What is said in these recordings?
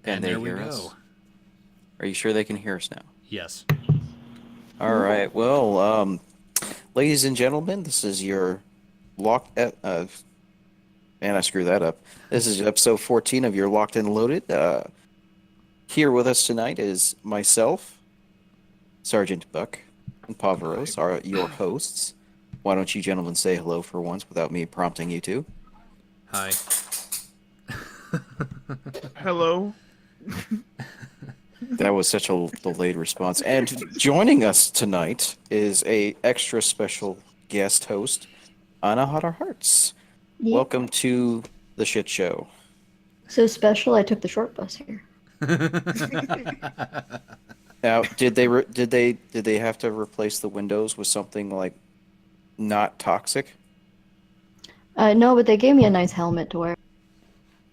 Can And they there we hear go. us? Are you sure they can hear us now? Yes. All right. Well, ladies and gentlemen, this is your locked. Man, I screwed that up. This is episode 14 of your Locked and Loaded. Here with us tonight is myself, Sergeant Buck, and Pavaros, are your hosts. Why don't you gentlemen say hello for once without me prompting you to? Hi. Hello. That was such a delayed response. And joining us tonight is a extra special guest host, AnahataHearts. Yeah. Welcome to the shit show. So special, I took the short bus here. Now, did they have to replace the windows with something like not toxic? No, but they gave me a nice helmet to wear.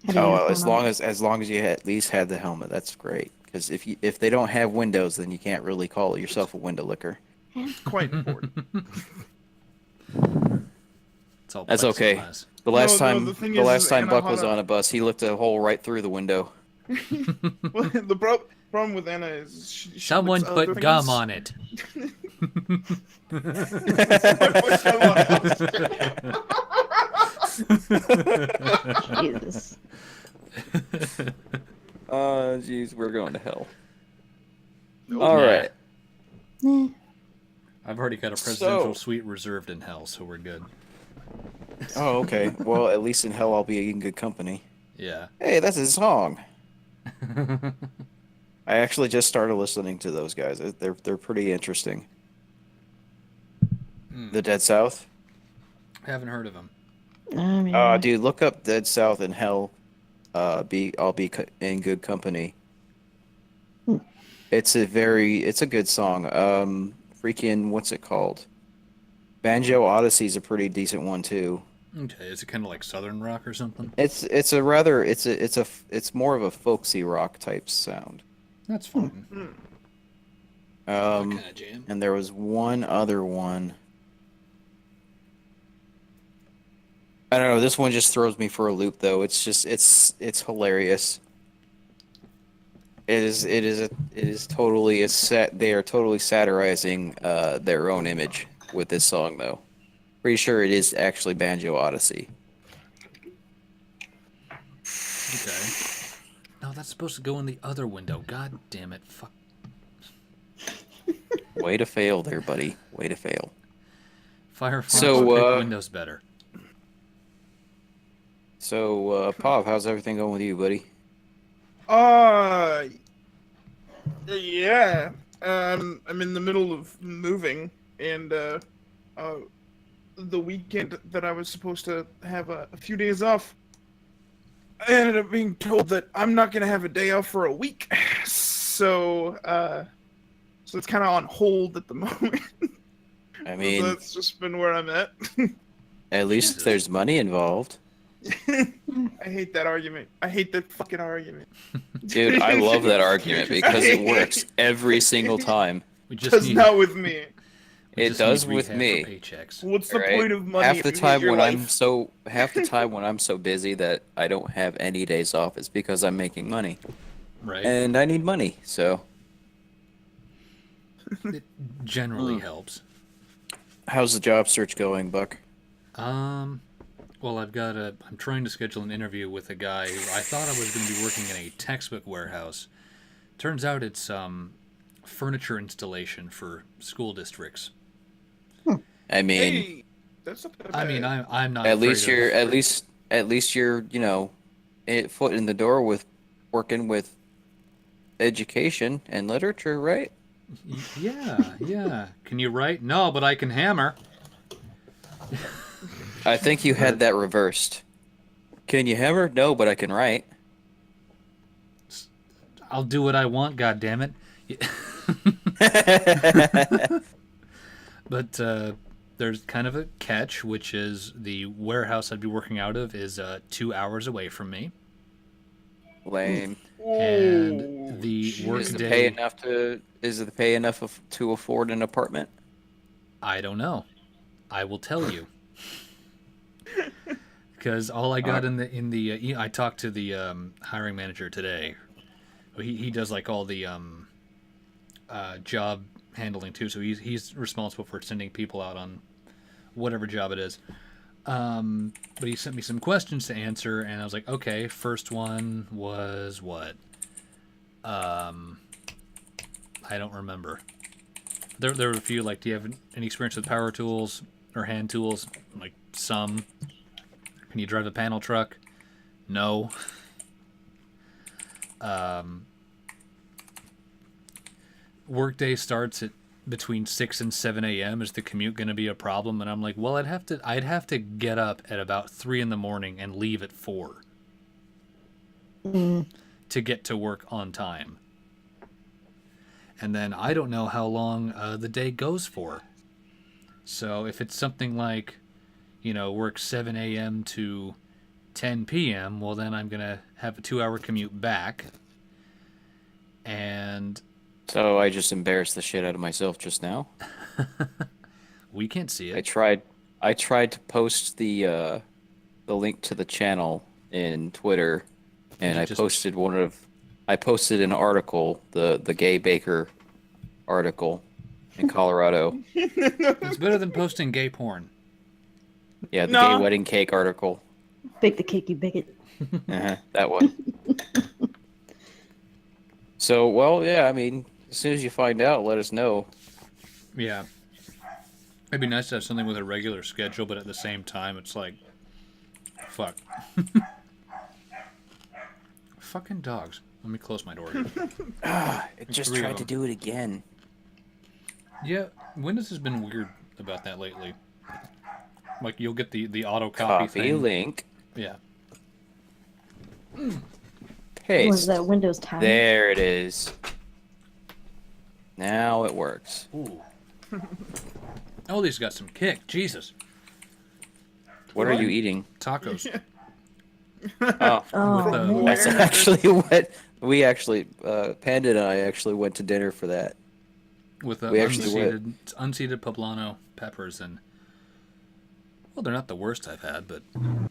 Had a Oh, well, uniform on. as long as you at least had the helmet, that's great. Because if they don't have windows, then you can't really call yourself a window licker. It's quite important. It's all That's okay. plexiglass. The last No, the time thing the is last time Buck was Anahata. on a bus, he looked a hole right through the window. Well, the problem with Anna is she Someone looks other put gum things. on it. Jesus. Jeez, we're going to hell. Nope. All Nah. right. Eh. I've already got a presidential So- suite reserved in hell, so we're good. Oh, okay. Well, at least in hell I'll be in good company. Yeah. Hey, that's a song. I actually just started listening to those guys. They're pretty interesting. The Dead South. Haven't heard of him. I mean, Dude, look up Dead South and Hell. I'll be in good company. Hmm. It's a good song. Freaking what's it called? Banjo Odyssey's a pretty decent one too. Okay, is it kind of like Southern rock or something? It's more of a folksy rock type sound. That's fun. What Um, kind of jam? and there was one other one. I don't know. This one just throws me for a loop, though. It's hilarious. It is totally a set. They are totally satirizing their own image with this song, though. Pretty sure it is actually Banjo Odyssey. Okay. No, that's supposed to go in the other window. God damn it. Fuck. Way to fail there, buddy. Way to fail. Firefox So, pick Windows better. So, Pav, how's everything going with you, buddy? Yeah. I'm in the middle of moving, and the weekend that I was supposed to have a few days off, I ended up being told that I'm not gonna have a day off for a week. So it's kind of on hold at the moment. I So mean, that's just been where I'm at. at least Jesus. there's money involved. I hate that argument. I hate that fucking argument. Dude, I love that argument because it works every single time. We just Does need, not with me. we It just does need with rehab me. For paychecks. What's the Right? point of money Half if the you hate time your when life? half the time when I'm so busy that I don't have any days off is because I'm making money. Right? And I need money, so It generally helps. how's the job search going, Buck? Well, I'm trying to schedule an interview with a guy who I thought I was going to be working in a textbook warehouse. Turns out it's furniture installation for school districts. I mean, Hey, that's not that I mean, bad. I'm not. at least afraid you're of, at least you're, foot in the door with working with education and literature, right? Yeah. Can you write? No, but I can hammer. I think you had that reversed. Can you hammer? No, but I can write. I'll do what I want. God damn it! But there's kind of a catch, which is the warehouse I'd be working out of is 2 hours away from me, Lame. and the jeez. work Is the day. pay enough to to afford an apartment? I don't know. I will tell you. Because all I got in the I talked to the hiring manager today, he does like all the job handling too. So he's responsible for sending people out on whatever job it is. But he sent me some questions to answer, and I was like, okay. First one was what? I don't remember. There were a few like, do you have any experience with power tools or hand tools? Like some. Can you drive a panel truck? No. Workday starts at between 6 and 7 a.m. Is the commute going to be a problem? And I'm like, well, I'd have to get up at about 3 in the morning and leave at 4 to get to work on time. And then I don't know how long the day goes for. So if it's something like, work 7 a.m. to 10 p.m., well, then I'm going to have a 2-hour commute back. And So I just embarrassed the shit out of myself just now. we can't see I it. tried to post the link to the channel in Twitter, and I posted an article, the gay baker article in Colorado. It's better than posting gay porn. Yeah, the No. gay wedding cake article. Bake the cake, you bigot. That one. So, well, yeah, I mean, as soon as you find out, let us know. Yeah. It'd be nice to have something with a regular schedule, but at the same time, it's like, fuck. Fucking dogs. Let me close my door. It just 3 of tried to them. do it again. Yeah, Windows has been weird about that lately. Like, you'll get the auto copy Copy thing. link. Yeah. Was Paste. that Windows 10? There it is. Now it works. Ooh. Oh, these got some kick. Jesus. What are you eating? Tacos. Oh, Oh, With, man. that's actually what we actually, Panda and I actually went to dinner for that. With We actually unseeded poblano peppers and... Well, they're not the worst I've had, but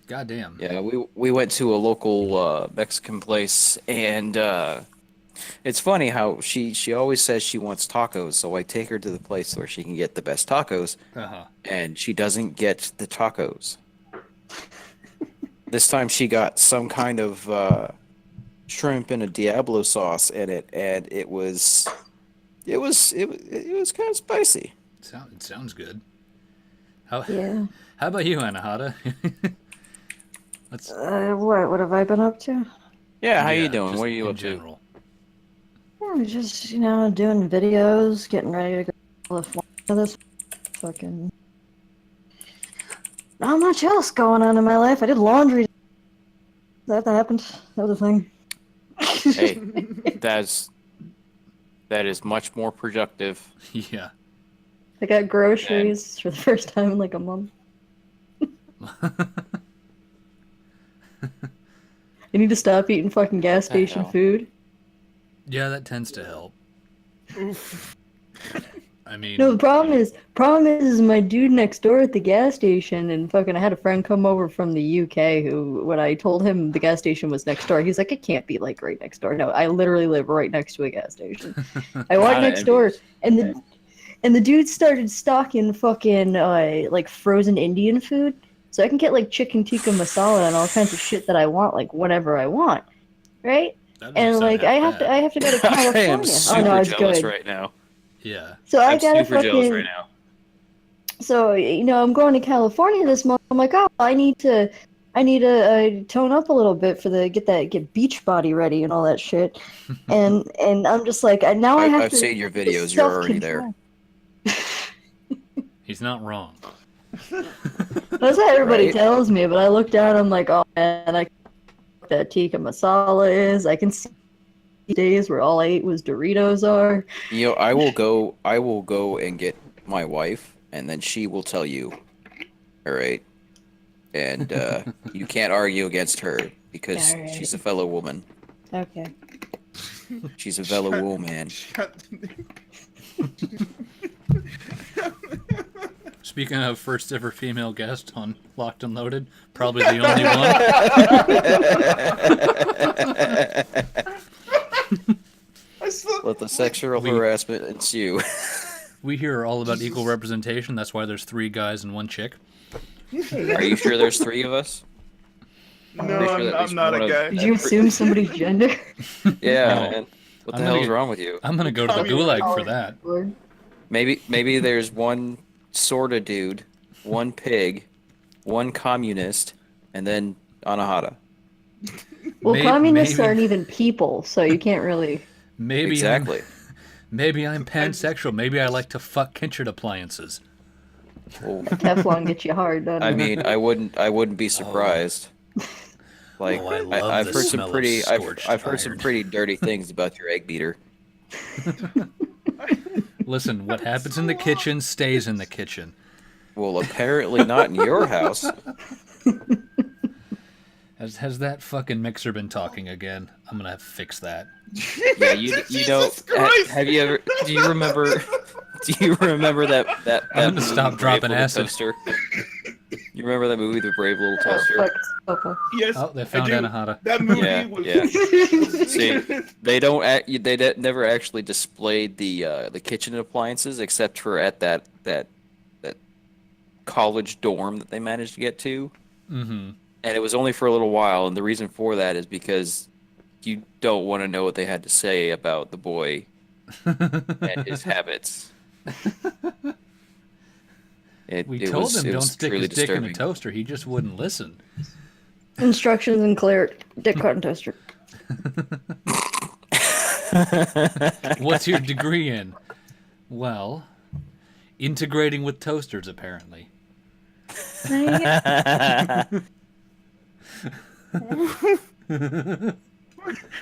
goddamn. Yeah, we went to a local Mexican place, and it's funny how she always says she wants tacos, so I take her to the place where she can get the best tacos, Uh-huh. and she doesn't get the tacos. This time she got some kind of shrimp and a Diablo sauce in it, and it was kind of spicy. It sounds good. How Yeah. how about you, Anahata? Let's What have I been up to? Yeah, how you yeah, doing? just What are you in up to? general. Just, doing videos, getting ready to go to California this fucking... Not much else going on in my life. I did laundry. That happened. That was a thing. Hey, that is much more productive. Yeah. I got groceries for the first time in like a month. I need to stop eating fucking gas the station hell? food. Yeah, that tends to help. Oof. I mean, No, the problem is my dude next door at the gas station, and fucking I had a friend come over from the UK who, when I told him the gas station was next door, he's like, it can't be like right next door. No, I literally live right next to a gas station. I walked Kinda next door, envious. and the dude started stocking fucking like frozen Indian food, so I can get like chicken tikka masala and all kinds of shit that I want, like whatever I want, right? that doesn't And sound like half I have to go to I California. am Oh super no, it's jealous good. right now. Yeah. So I I'm gotta super jealous fucking. right now. So I'm going to California this month. I'm like, oh, I need to tone up a little bit for get beach body ready and all that shit. And I'm just like, now I have I've to. seen your videos. You're already there. He's not wrong. That's how everybody Right? tells me, but I look down. I'm like, oh man, I know what that tikka masala is. I can see days where all I ate was Doritos are. I will go and get my wife, and then she will tell you. All right. And you can't argue against her because All right. she's a fellow woman. Okay. She's a fellow woman. Speaking of first ever female guest on Locked and Loaded, probably the only one. let the sexual harassment ensue. We here are all about equal representation. That's why there's 3 guys and 1 chick. Are you sure there's 3 of us? No, Pretty sure that at I'm least not one a of- guy. Did you assume somebody's gender? Yeah, No. man. What I'm the gonna hell's get- wrong with you? I'm gonna go to the gulag for that. Lord. Maybe there's one sorta dude, one pig, one communist, and then Anahata. Well, May- communists maybe- aren't even people, so you can't really. Maybe Exactly. Maybe I'm pansexual. Maybe I like to fuck kitchen appliances. Well, Teflon gets you hard, doesn't I it? mean, I wouldn't be surprised. Like, Oh, I love I've the heard smell some of pretty, scorched I've heard some iron. pretty dirty things about your egg beater. Listen, what happens in the kitchen stays in the kitchen. Well, apparently not in your house. Has that fucking mixer been talking again? I'm gonna have to fix that. Yeah, you know, Jesus Christ! have you ever? Do you remember that I'm gonna movie, stop Brave dropping Little acid. Toaster? You remember that movie, The Brave Little Oh, Toaster? fuck. Okay. Yes. Oh, they I found do. Anahata. That movie Yeah, was. yeah. See, they never actually displayed the kitchen appliances except for at that college dorm that they managed to get to. Mm-hmm. And it was only for a little while, and the reason for that is because you don't want to know what they had to say about the boy and his habits. We told him it don't was stick truly his dick in a disturbing. toaster. He just wouldn't listen. Instructions in clear. Dick cotton toaster. What's your degree in? Well, integrating with toasters, apparently.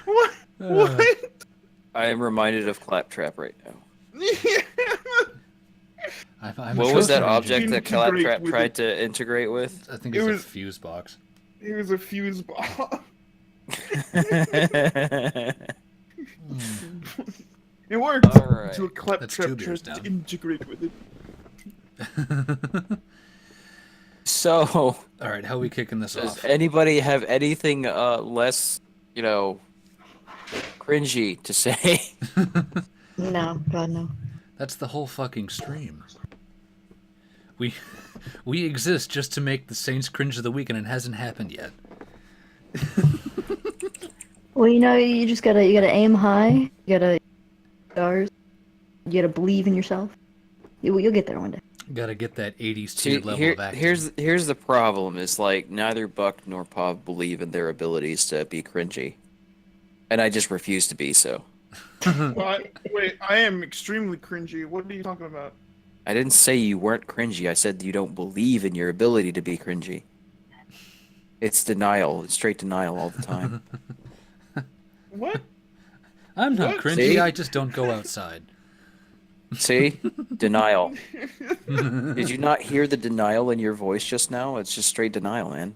What? What? I am reminded of Claptrap right now. I'm What was that toaster object engineer. that Claptrap with tried to integrate with? I think It it's was- a fuse box. He was a fuse ball. It worked. All right. So a claptrap That's 2 beers tried to down. integrate with it. So, All right, how are we kicking this does off? anybody have anything less, cringy to say? No, God no. That's the whole fucking stream. We exist just to make the Saints cringe of the week, and it hasn't happened yet. Well, you just gotta aim high. You gotta stars. You gotta believe in yourself. You'll get there one day. Gotta get that 80s See, tier level of acting. here's the problem. Is like neither Buck nor Pav believe in their abilities to be cringy, and I just refuse to be so. Wait, I am extremely cringy. What are you talking about? I didn't say you weren't cringy. I said you don't believe in your ability to be cringy. It's denial. It's straight denial all the time. What? I'm not What? cringy, See? I just don't go outside. See? Denial. Did you not hear the denial in your voice just now? It's just straight denial, man.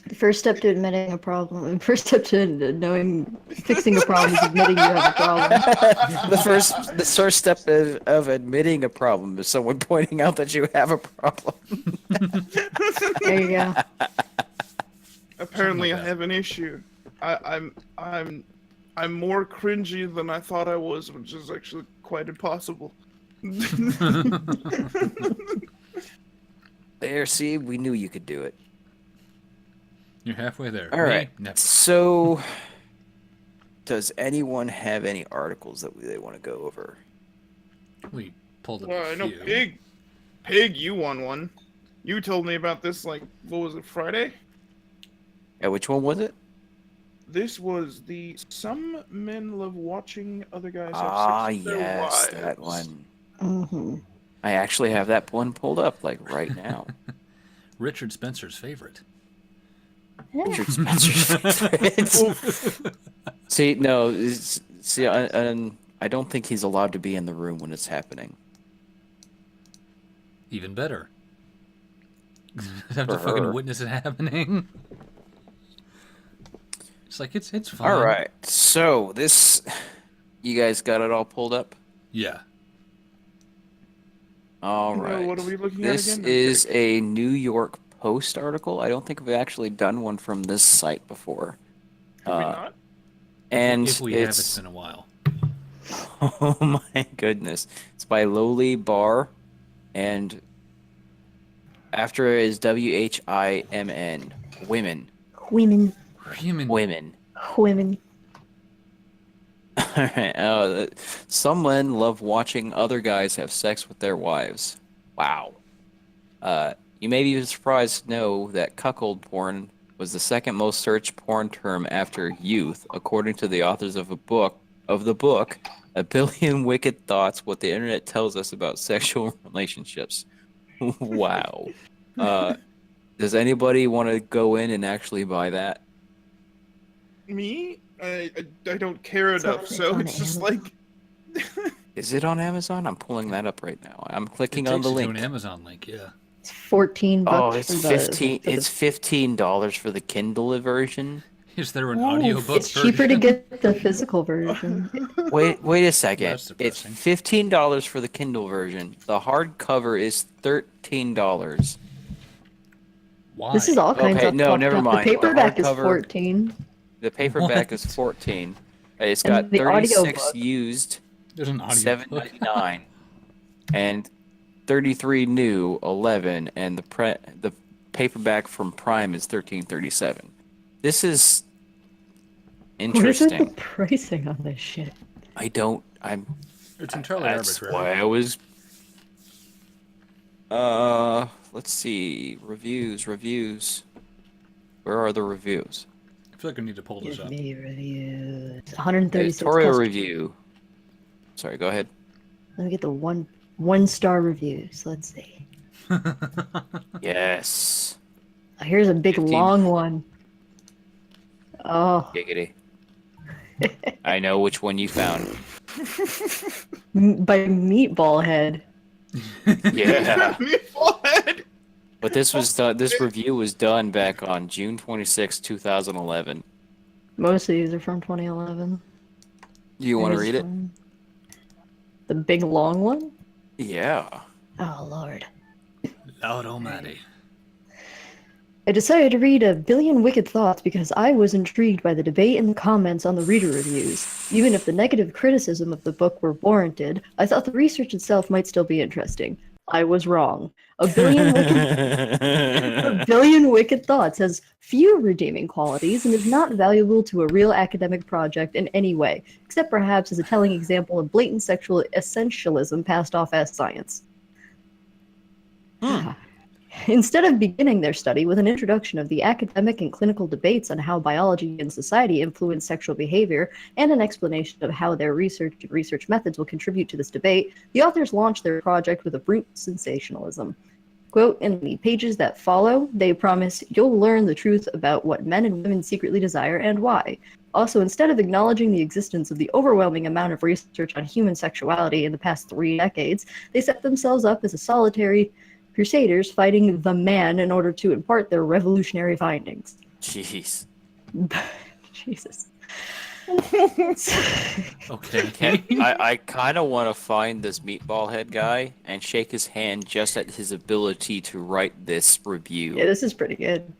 The first step to admitting a problem. The first step to fixing a problem is admitting you have a problem. The first step of admitting a problem is someone pointing out that you have a problem. There you go. Apparently, like I that. have an issue. I'm more cringy than I thought I was, which is actually quite impossible. There, see? We knew you could do it. You're halfway there. All right. Me? Never. So, does anyone have any articles that they want to go over? We pulled up Well, a I know few. Pig, you won one. You told me about this, like, what was it, Friday? Yeah, which one was it? This was the Some Men Love Watching Other Guys Have Ah, Sex with Their yes, that Wives. one. Hmm. I actually have that one pulled up, like, right now. Richard Spencer's favorite. Richard Spencer's favorite. See, no, I don't think he's allowed to be in the room when it's happening. Even better. Have to For fucking her. witness it happening. It's like it's fine. All right, so this, you guys got it all pulled up? Yeah. All No, right. what are we looking at This again? is a New York Post article. I don't think we've actually done one from this site before. Have we not? And If we have, it's it's been a while. Oh my goodness. It's by Lowly Bar, and after it is WHIMN. Women. Women, Human. Women. women. Alright. Some men love watching other guys have sex with their wives. Wow. You may be surprised to know that cuckold porn was the second most searched porn term after youth, according to the authors of the book, A Billion Wicked Thoughts: What the Internet Tells Us About Sexual Relationships. Wow. Uh, does anybody want to go in and actually buy that? Me? I don't care enough, on- so on it's just Amazon. like Is it on Amazon? I'm pulling that up right now. I'm It clicking on takes the you to link. an Amazon link, yeah. It's 14 Oh, bucks it's for 15. for It's $15 for the Kindle version. Is there an Oof. audiobook It's cheaper to version? get the physical version. Wait a second. That's It's depressing. $15 for the Kindle version. The hardcover is $13. Why? This is all kinds Okay, of no, fucked never up. The mind. The paperback is hardcover, 14, the paperback is What? 14. It's and got the 36 audiobook. used, There's an audiobook. $7.99, and 33 new, 11, and the paperback from Prime is $13.37. This is What is with the interesting. pricing on this shit? I'm It's entirely That's arbitrary. why I was. Let's see. Reviews. Where are the reviews? I feel like I need to pull this Give up. me reviews. 136 Editorial customers. review. Sorry, go ahead. Let me get the one star reviews. Let's see. Yes. Here's a big 15 long one. Oh, giggity. I know which one you found. by Meatball Head. Yeah. Meatballhead. But this was done. This review was done back on June 26, 2011. Most of these are from 2011. Do you want to Here's read it? one. The big long one? Yeah. Oh, Lord. Lord Almighty. I decided to read A Billion Wicked Thoughts because I was intrigued by the debate and the comments on the reader reviews. Even if the negative criticism of the book were warranted, I thought the research itself might still be interesting. I was wrong. A Billion Wicked Thoughts has few redeeming qualities and is not valuable to a real academic project in any way, except perhaps as a telling example of blatant sexual essentialism passed off as science. Instead of beginning their study with an introduction of the academic and clinical debates on how biology and society influence sexual behavior and an explanation of how their research methods will contribute to this debate, the authors launched their project with a brute sensationalism. Quote, in the pages that follow, they promise you'll learn the truth about what men and women secretly desire and why. Also, instead of acknowledging the existence of the overwhelming amount of research on human sexuality in the past 3 decades, they set themselves up as a solitary crusaders fighting the man in order to impart their revolutionary findings. Jeez. Jesus. Okay. I kind of want to find this meatball head guy and shake his hand just at his ability to write this review. Yeah, this is pretty good.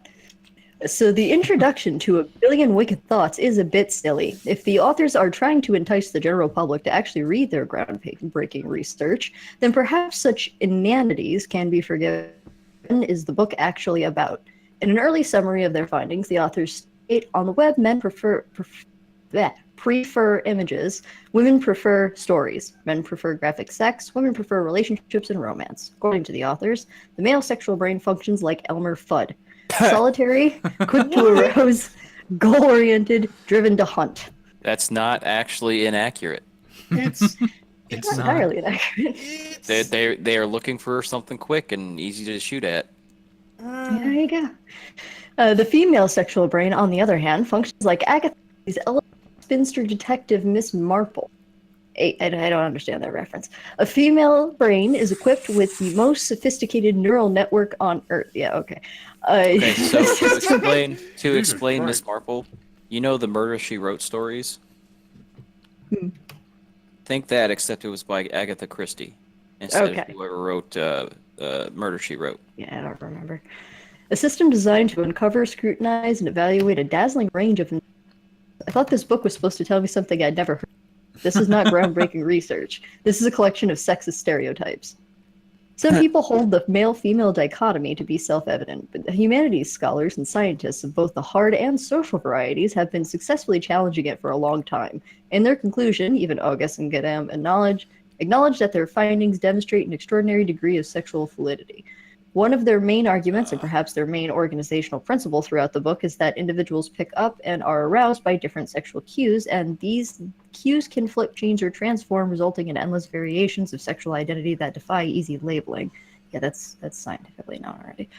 So the introduction to A Billion Wicked Thoughts is a bit silly. If the authors are trying to entice the general public to actually read their groundbreaking research, then perhaps such inanities can be forgiven. What is the book actually about? In an early summary of their findings, the authors state, on the web, men prefer images, women prefer stories, men prefer graphic sex, women prefer relationships and romance. According to the authors, the male sexual brain functions like Elmer Fudd. Solitary, quick to arouse, goal-oriented, driven to hunt. That's not actually inaccurate. It's It's Not not. entirely inaccurate. They are looking for something quick and easy to shoot at. There you go. The female sexual brain, on the other hand, functions like Agatha's elegant spinster detective Miss Marple. I don't understand that reference. A female brain is equipped with the most sophisticated neural network on Earth. Yeah, okay. Okay, so to Jesus explain Miss Christ. Marple, you know the Murder She Wrote stories? Hmm. Think that, except it was by Agatha Christie instead Okay. of whoever wrote Murder She Wrote. Yeah, I don't remember. A system designed to uncover, scrutinize, and evaluate a dazzling range of. I thought this book was supposed to tell me something I'd never heard. This is not groundbreaking research. This is a collection of sexist stereotypes. Some people hold the male-female dichotomy to be self-evident, but the humanities scholars and scientists of both the hard and social varieties have been successfully challenging it for a long time. In their conclusion, even August and Gadam acknowledge that their findings demonstrate an extraordinary degree of sexual fluidity. One of their main arguments, and perhaps their main organizational principle throughout the book, is that individuals pick up and are aroused by different sexual cues, and these cues can flip, change, or transform, resulting in endless variations of sexual identity that defy easy labeling. Yeah, that's scientifically known already.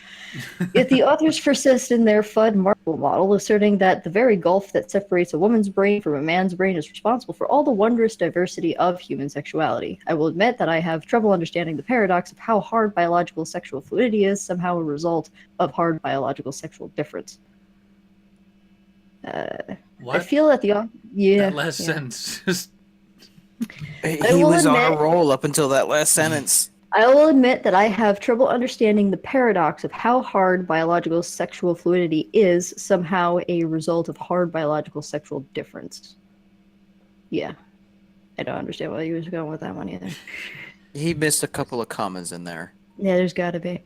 Yet the authors persist in their Fudd-Marshall model, asserting that the very gulf that separates a woman's brain from a man's brain is responsible for all the wondrous diversity of human sexuality. I will admit that I have trouble understanding the paradox of how hard biological sexual fluidity is somehow a result of hard biological sexual difference. What? I feel that That last sentence just... He was on a roll up until that last sentence. I will admit that I have trouble understanding the paradox of how hard biological sexual fluidity is somehow a result of hard biological sexual difference. Yeah. I don't understand why you was going with that one either. He missed a couple of commas in there. Yeah, there's gotta be.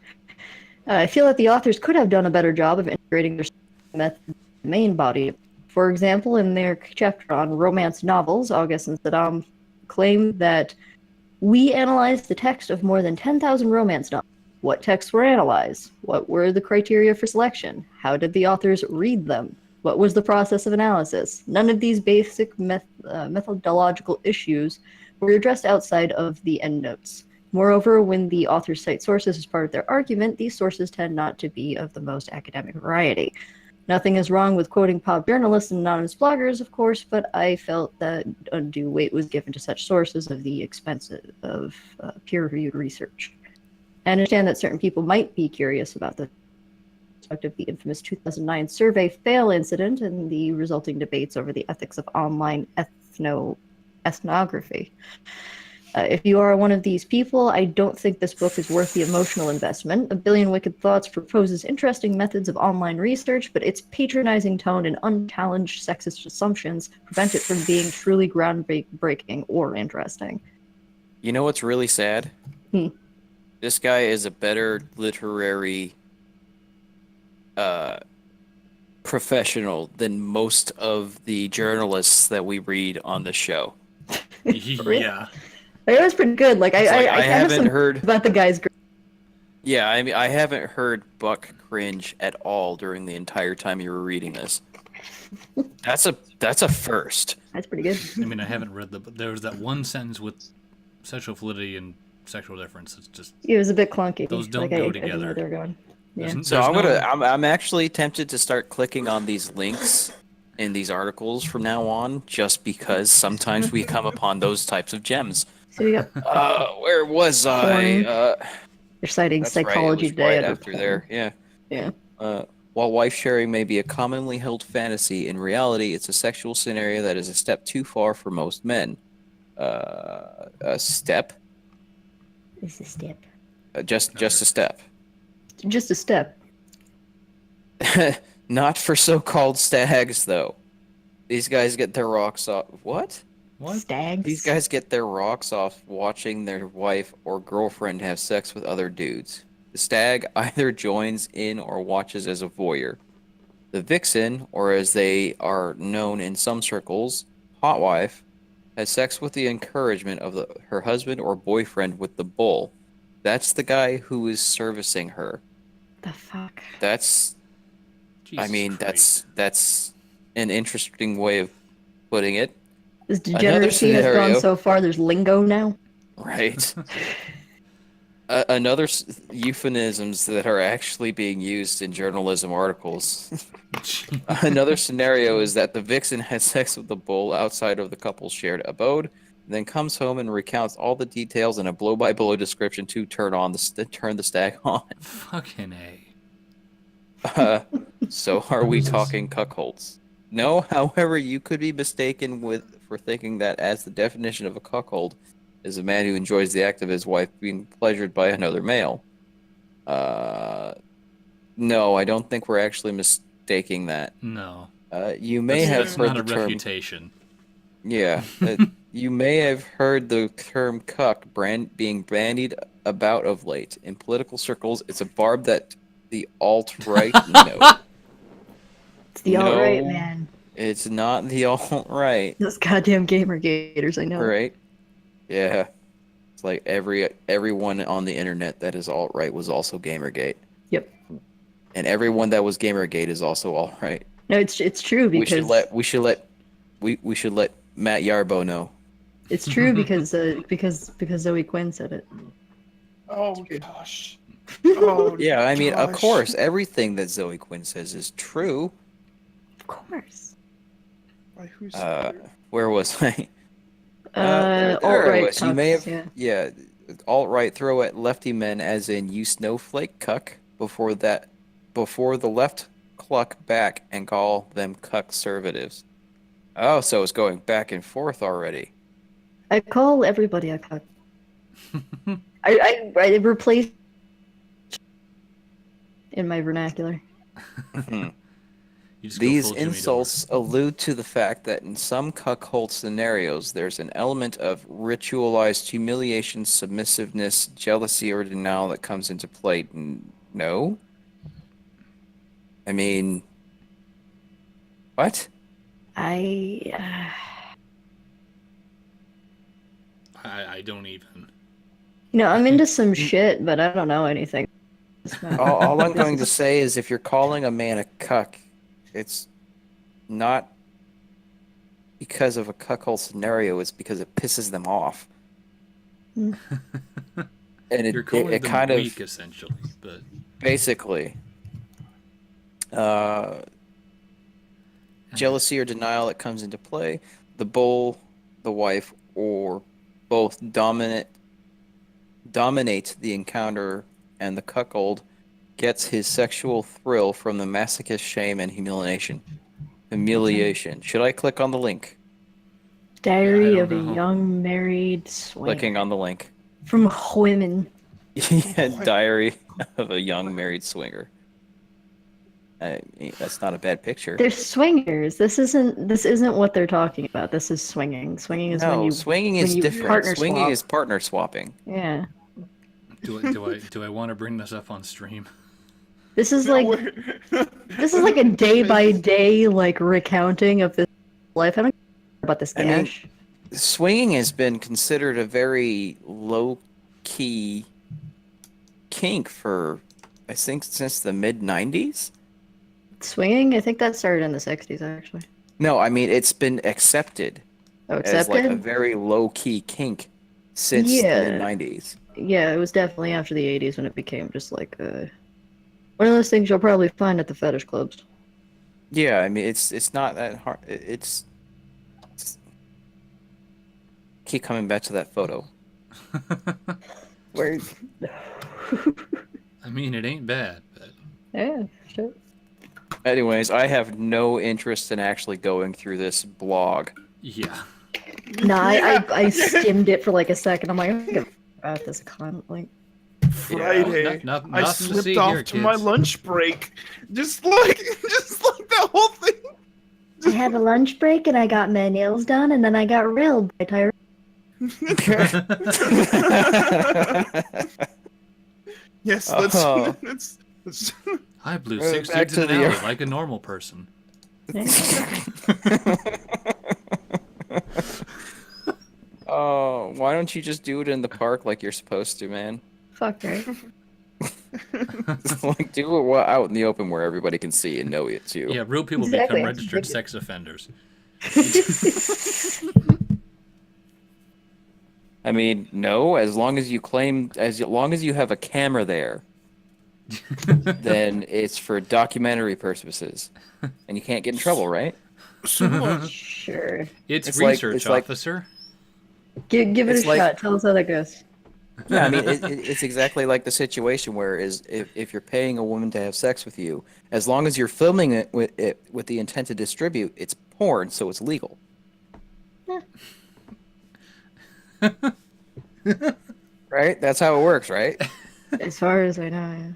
I feel that the authors could have done a better job of integrating their method in the main body. For example, in their chapter on romance novels, August and Saddam claim that we analyzed the text of more than 10,000 romance novels. What texts were analyzed? What were the criteria for selection? How did the authors read them? What was the process of analysis? None of these basic methodological issues were addressed outside of the endnotes. Moreover, when the authors cite sources as part of their argument, these sources tend not to be of the most academic variety. Nothing is wrong with quoting pop journalists and anonymous bloggers, of course, but I felt that undue weight was given to such sources at the expense of peer-reviewed research. I understand that certain people might be curious about the subject of the infamous 2009 survey fail incident and the resulting debates over the ethics of online ethnography. If you are one of these people, I don't think this book is worth the emotional investment. A Billion Wicked Thoughts proposes interesting methods of online research, but its patronizing tone and unchallenged sexist assumptions prevent it from being truly groundbreaking or interesting. You know what's really sad? This guy is a better literary professional than most of the journalists that we read on the show. Yeah. It was pretty good. Like I haven't heard about the guy's. Yeah, I mean, I haven't heard Buck cringe at all during the entire time you were reading this. That's a first. That's pretty good. I mean, I haven't read there was that one sentence with sexual fluidity and sexual difference. It's just it was a bit clunky. Those don't go together. They're going. Yeah. So I'm actually tempted to start clicking on these links in these articles from now on, just because sometimes we come upon those types of gems. So we got where was I? They're citing Psychology right. Today. Right after there, yeah. Yeah. While wife sharing may be a commonly held fantasy, in reality, it's a sexual scenario that is a step too far for most men. A step? It's a step. Just a step. Just a step. Not for so-called stags, though. These guys get their rocks off. What? Stags. These guys get their rocks off watching their wife or girlfriend have sex with other dudes. The stag either joins in or watches as a voyeur. The vixen, or as they are known in some circles, hot wife, has sex with the encouragement of her husband or boyfriend with the bull. That's the guy who is servicing her. The fuck? That's... Jesus I mean, Christ. that's an interesting way of putting it. This degeneracy has gone so far, there's lingo now. Right. Euphemisms that are actually being used in journalism articles. Another scenario is that the vixen has sex with the bull outside of the couple's shared abode, then comes home and recounts all the details in a blow-by-blow description to turn the stag on. Fucking A. So are we talking cuckolds? No, however, you could be mistaken for thinking that as the definition of a cuckold is a man who enjoys the act of his wife being pleasured by another male. No, I don't think we're actually mistaking that. No. You may have That's heard not the a term. refutation. Yeah, You may have heard the term cuck being bandied about of late. In political circles, it's a barb that the alt-right know. It's the alt-right, No, man. it's not the alt-right, Those goddamn gamer gators, I know. right? Yeah. It's like everyone on the internet that is alt-right was also Gamergate. Yep. And everyone that was Gamergate is also alt-right. No, it's true We should because we should let Matt Yarbo know. it's true because Zoe Quinn said it. Oh gosh. Oh Yeah, I mean, of gosh. course, everything that Zoe Quinn says is true. Of course. By whose Where was I? There I Alt-right was. You may have, cucks, yeah, alt-right throw at lefty men as in you snowflake cuck before the left cluck back and call them cuck-servatives. Oh, so it's going back and forth already. I call everybody a cuck. I replace in my vernacular. You just go These full Jimmy insults allude to the fact that in some cuckold scenarios, there's an element of ritualized humiliation, submissiveness, jealousy, or denial that comes into play. No? I mean, what? I don't even. I'm into some shit, but I don't know anything. All I'm going to say is if you're calling a man a cuck, it's not because of a cuckold scenario, it's because it pisses them off. And You're calling it them kind weak, of essentially, but basically jealousy or denial that comes into play. The bull, the wife, or both dominate the encounter, and the cuckold gets his sexual thrill from the masochist shame and humiliation. Should I click on the link? Diary I of a don't know. Young Married Swinger. Clicking on the link. From women. Diary of a Young Married Swinger. I mean, that's not a bad picture. They're swingers. This isn't what they're talking about. This is swinging. Swinging is when you swinging when is you different. partner Swinging swap. is partner swapping. Yeah. do I want to bring this up on stream? This is like a day by day like recounting of this life. I don't care about this I mean, gash. Swinging has been considered a very low-key kink for, I think, since the mid-90s. Swinging, I think that started in the 60s actually. No, I mean, it's been accepted Oh, as like a accepted? very low-key kink since the Yeah. mid-90s. Yeah, it was definitely after the 80s when it became just like one of those things you'll probably find at the fetish clubs. Yeah, I mean, it's not that hard. It's keep coming back to that photo. Where I mean, it ain't bad, but yeah, sure. Anyways, I have no interest in actually going through this blog. yeah. No, I skimmed it for like a second. I'm like, I'm gonna about this comment like Friday. No- I nothing to slipped see off here, to my kids. lunch break. Just like that whole thing. I had a lunch break and I got my nails done and then I got railed by Tyra. Yes, Oh. let's I blew Back 6 dudes to in an the- alley like a normal person. Oh, why don't you just do it in the park like you're supposed to, man? Fuck right. Like do it out in the open where everybody can see and know it's you. Yeah, real people Exactly. become registered sex offenders. I mean, no, as long as you have a camera there, then it's for documentary purposes. And you can't get in trouble, right? Sure. It's like- research, it's like- officer. Give it It's a like- shot. Tell us how that goes. Yeah, I mean, it's exactly like the situation where if you're paying a woman to have sex with you, as long as you're filming it with the intent to distribute, it's porn, so it's legal. Right? That's how it works, right? As far as I know,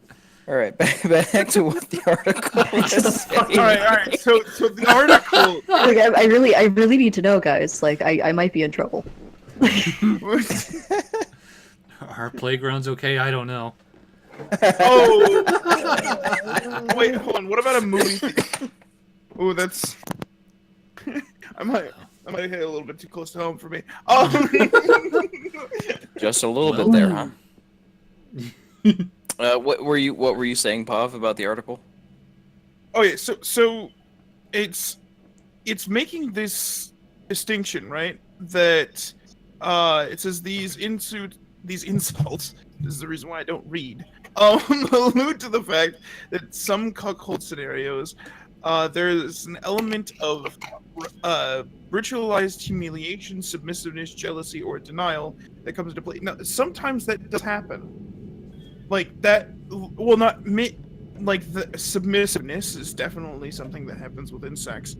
yeah. All right, back to what the article To the is. fucking- All right. So the article. Like, I really need to know, guys. Like, I might be in trouble. Our playground's okay? I don't know. Oh. Wait, hold on. What about a movie? Oh, that's. I might hit a little bit too close to home for me. Just a little Well, bit there, huh? What were you saying, Pav, about the article? Oh yeah, so it's making this distinction, right? That it says these insults. This is the reason why I don't read. Allude to the fact that some cuckold scenarios, there's an element of ritualized humiliation, submissiveness, jealousy, or denial that comes into play. Now, sometimes that does happen. Like that. Well, not me. Like the submissiveness is definitely something that happens within sex.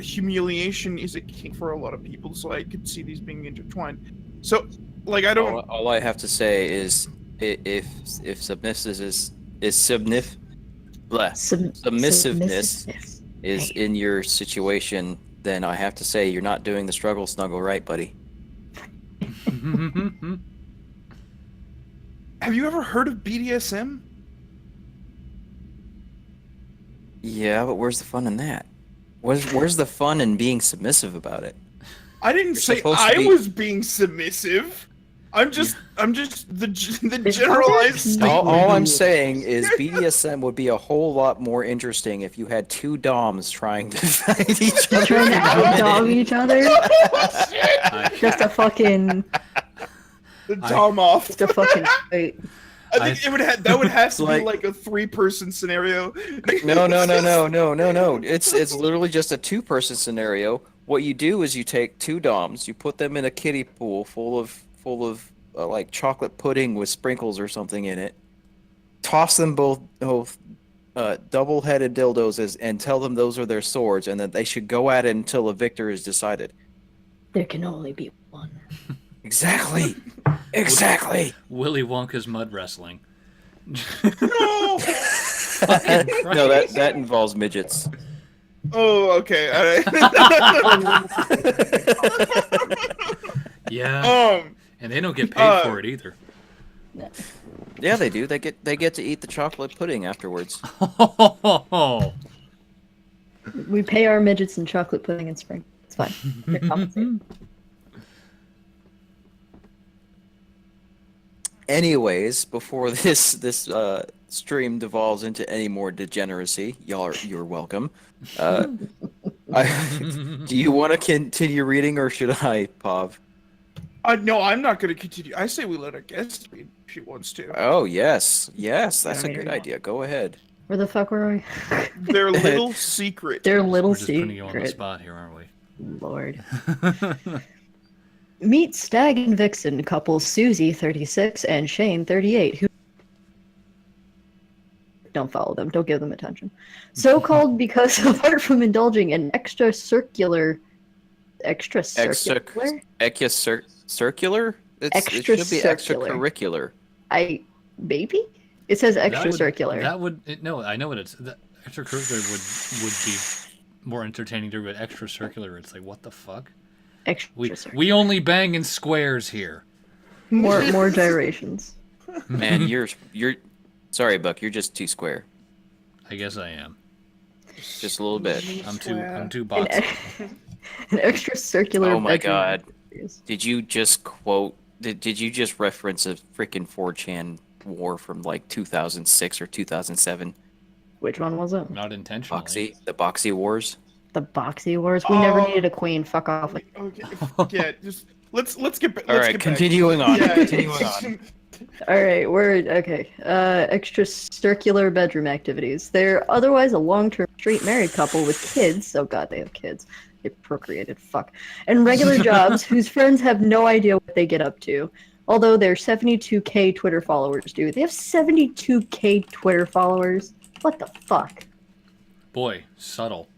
Humiliation is a kink for a lot of people, so I could see these being intertwined. So, like, I don't. All I have to say is if submissiveness submissiveness is in your situation, then I have to say you're not doing the struggle snuggle right, buddy. Have you ever heard of BDSM? Yeah, but where's the fun in that? Where's the fun in being submissive about it? I didn't say supposed to I be- was being submissive. I'm just the generalized All I'm saying is BDSM would be a whole lot more interesting if you had two doms trying to fight each other. Trying to out-dom each other. Just a fucking, the Tom off. just a fucking fight. I think that would have to like- be like a 3-person scenario. No. It's literally just a two-person scenario. What you do is you take two doms, you put them in a kiddie pool full of like chocolate pudding with sprinkles or something in it. Toss them both double-headed dildos and tell them those are their swords, and that they should go at it until a victor is decided. There can only be one. Exactly. Willy Wonka's mud wrestling. No. No, that involves midgets. Oh, okay. All right. Yeah. And they don't get paid for it either. Yeah, they do. They get to eat the chocolate pudding afterwards. We pay our midgets in chocolate pudding in spring. It's fine. They're compensated. Anyways, before this stream devolves into any more degeneracy, you're welcome. Do you want to continue reading, or should I, Pav? No, I'm not going to continue. I say we let our guest read if she wants to. Oh yes, that's a Yeah, good yeah. idea. Go ahead. Where the fuck were we? Their little secret. Their little We're just putting you on the secret. spot here, aren't we? Lord. Meet Stag and Vixen couple Susie, 36, and Shane, 38, who don't follow them, don't give them attention. So called because apart from indulging in extracurricular. Circular? It should be extracurricular. Maybe? It says extracircular. No, I know what it's. Extracurricular would be more entertaining to read. Extracircular, it's like, what the fuck? Extracircular. We only bang in squares here. More gyrations. Man, you're sorry, Buck. You're just too square. I guess I am. Just a little bit. I'm too An, boxy. an extracircular. Oh my bedroom god. series. Did you just quote? Did you just reference a freaking 4chan war from like 2006 or 2007? Which one was it? Not intentionally. The Boxy Wars. The Boxy Wars. We never Oh. needed a queen. Fuck off. Okay. Yeah. Just let's get back. All right, continuing on. Yeah. Continuing on. All right, we're okay. Extracircular bedroom activities. They're otherwise a long-term straight married couple with kids. Oh god, they have kids. They procreated. Fuck. And regular jobs whose friends have no idea what they get up to. Although their 72K Twitter followers do. They have 72K Twitter followers. What the fuck? Boy, subtle.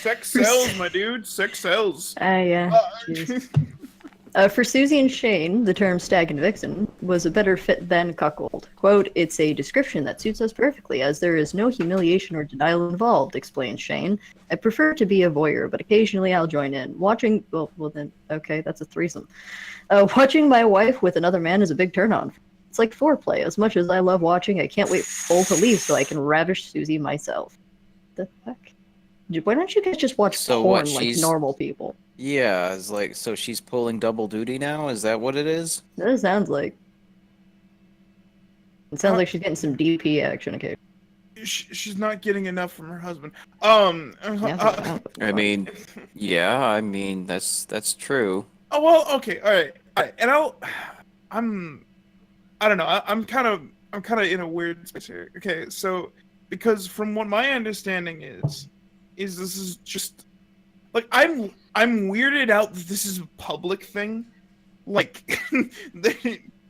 Sex sells, my dude. Sex sells. Yeah. Uh, jeez. For Susie and Shane, the term stag and vixen was a better fit than cuckold. Quote, it's a description that suits us perfectly, as there is no humiliation or denial involved, explains Shane. I prefer to be a voyeur, but occasionally I'll join in. Watching, well then, okay, that's a threesome. Watching my wife with another man is a big turn on. It's like foreplay. As much as I love watching, I can't wait for Cole to leave so I can ravish Susie myself. The heck? Why don't you guys just watch So porn what, like she's- normal people? Yeah, it's like, so she's pulling double duty now? Is that what it is? That sounds like. It sounds like she's getting some DP action occasionally. She's not getting enough from her husband. I mean, yeah, I mean, that's true. Oh well, okay, all right, and I don't know, I'm kind of in a weird space here. Okay, so because from what my understanding is this is just like I'm weirded out that this is a public thing, like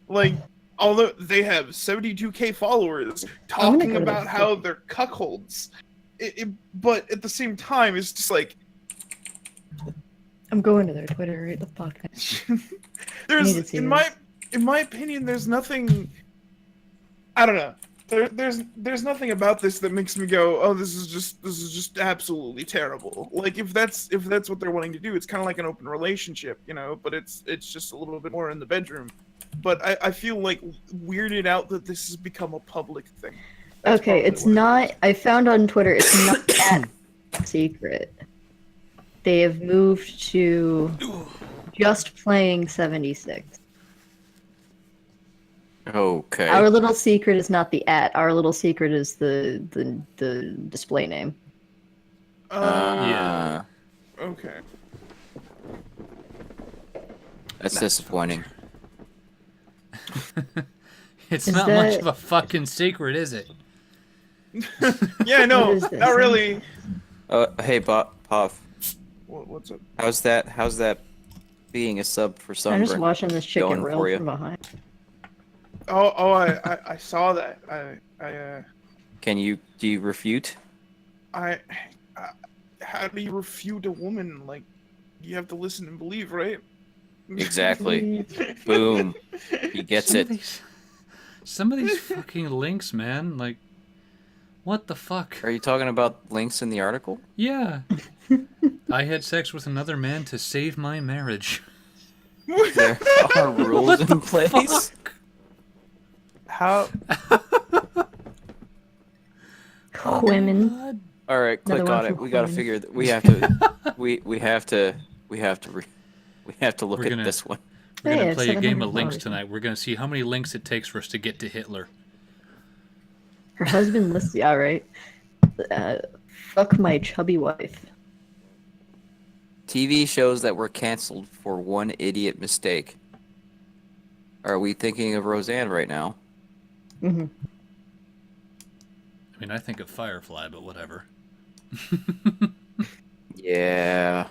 like although they have 72K followers talking about how they're cuckolds, but at the same time it's just like. I'm going to their Twitter right the fuck. There's in my opinion, there's nothing. I don't know. There's nothing about this that makes me go, oh, this is just absolutely terrible. Like if that's what they're wanting to do, it's kind of like an open relationship, you know. But it's just a little bit more in the bedroom. But I feel like weirded out that this has become a public thing. That's okay, it's not. I found on Twitter it's not that secret. They have moved to just playing 76. Okay. Our little secret is not the @ Our little secret is the display name. Yeah. Okay. That's disappointing. It's Is not much that- of a fucking secret, is it? Yeah, no, What is this? not really. Hey, Puff, What's up? how's that being a sub for I'm Sunburn? just watching this chicken going rail for you. from behind. I saw that. Do you refute? How do you refute a woman? Like, you have to listen and believe, right? Exactly. Boom. He gets Some it. of some of these fucking links, man. Like, what the fuck? Are you talking about links in the article? Yeah. I had sex with another man to save my marriage. There are rules in place. How? Women. God. All right, click Another one on it. from We gotta Quinn. figure that we have to. we have to look We're at gonna- this one. We're Hey, gonna it's play a game of 700 links followers. tonight. We're gonna see how many links it takes for us to get to Hitler. Her husband lists. All right. Fuck my chubby wife. TV shows that were canceled for one idiot mistake. Are we thinking of Roseanne right now? Hmm. I mean, I think of Firefly, but whatever. Yeah.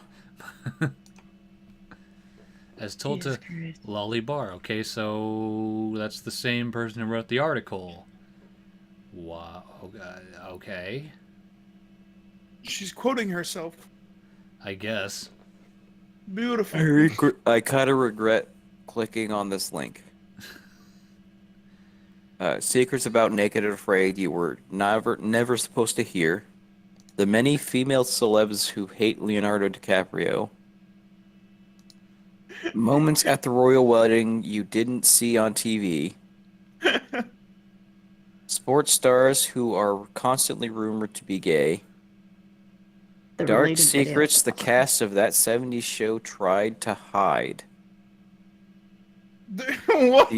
As told Jesus to Christ. Lolly Bar. Okay, so that's the same person who wrote the article. Wow. Okay. She's quoting herself. I guess. Beautiful. I kind of regret clicking on this link. Secrets about Naked and Afraid you were never supposed to hear. The many female celebs who hate Leonardo DiCaprio. Moments at the royal wedding you didn't see on TV. Sports stars who are constantly rumored to be gay. The Dark related video. secrets the cast of that 70s show tried to hide. What?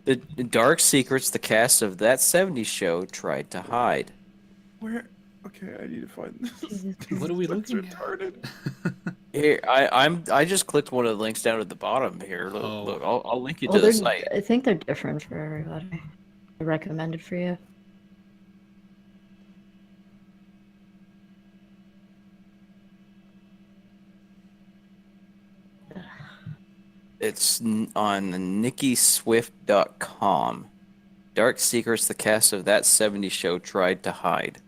The dark secrets the cast of that 70s show tried to hide. Where? Okay, I need to find this. Jesus What are we That's looking at? retarded. Here, I just clicked one of the links down at the bottom here. Look, Oh. look I'll link you Well, to the they're, site. I think they're different for everybody. I recommended for you. It's on nickyswift.com. Dark secrets the cast of that 70s show tried to hide.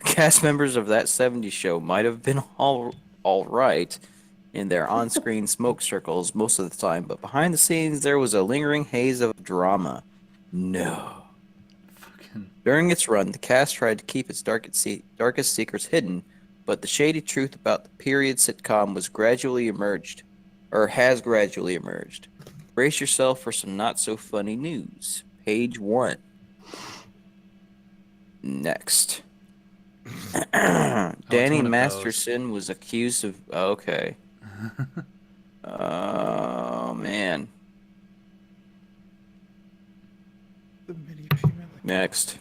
Cast members of that 70s show might have been all right, in their on-screen smoke circles most of the time, but behind the scenes there was a lingering haze of drama. No. Fucking. During its run, the cast tried to keep its darkest secrets hidden, but the shady truth about the period sitcom has gradually emerged. Brace yourself for some not-so-funny news. Page 1. Next. Danny one of those. Masterson was accused of... Okay. Oh, man. The mini female. Next.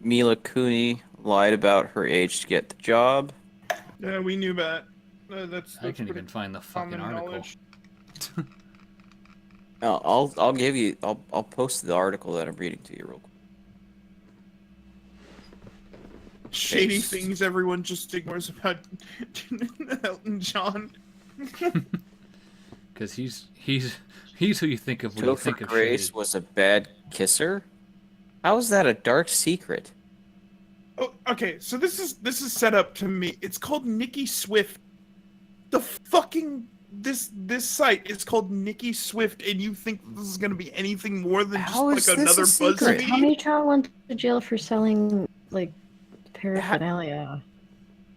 Mila Kunis lied about her age to get the job. Yeah, we knew that. That's I can't pretty even find the fucking common article. knowledge. I'll give you... I'll post the article that I'm reading to you real quick. Shady Yes. things everyone just ignores about Elton John. Because he's who you think of when you Topher think of Grace shady. was a bad kisser? How is that a dark secret? Oh, okay. So this is set up to me. It's called Nikki Swift. The fucking this site is called Nikki Swift, and you think this is gonna be anything more than How just is like this a another secret? BuzzFeed? Tommy Chong went to jail for selling like paraphernalia.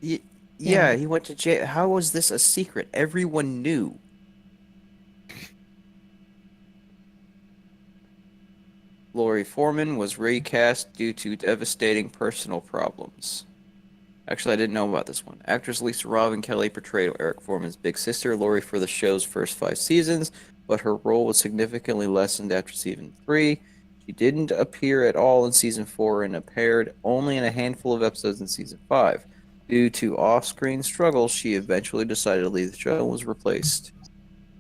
Yeah, Yeah. he went to jail. How was this a secret? Everyone knew. Lori Foreman was recast due to devastating personal problems. Actually, I didn't know about this one. Actress Lisa Robin Kelly portrayed Eric Foreman's big sister, Lori, for the show's first 5 seasons, but her role was significantly lessened after season 3. She didn't appear at all in season 4 and appeared only in a handful of episodes in season 5. Due to off-screen struggles, she eventually decided to leave the show and was replaced.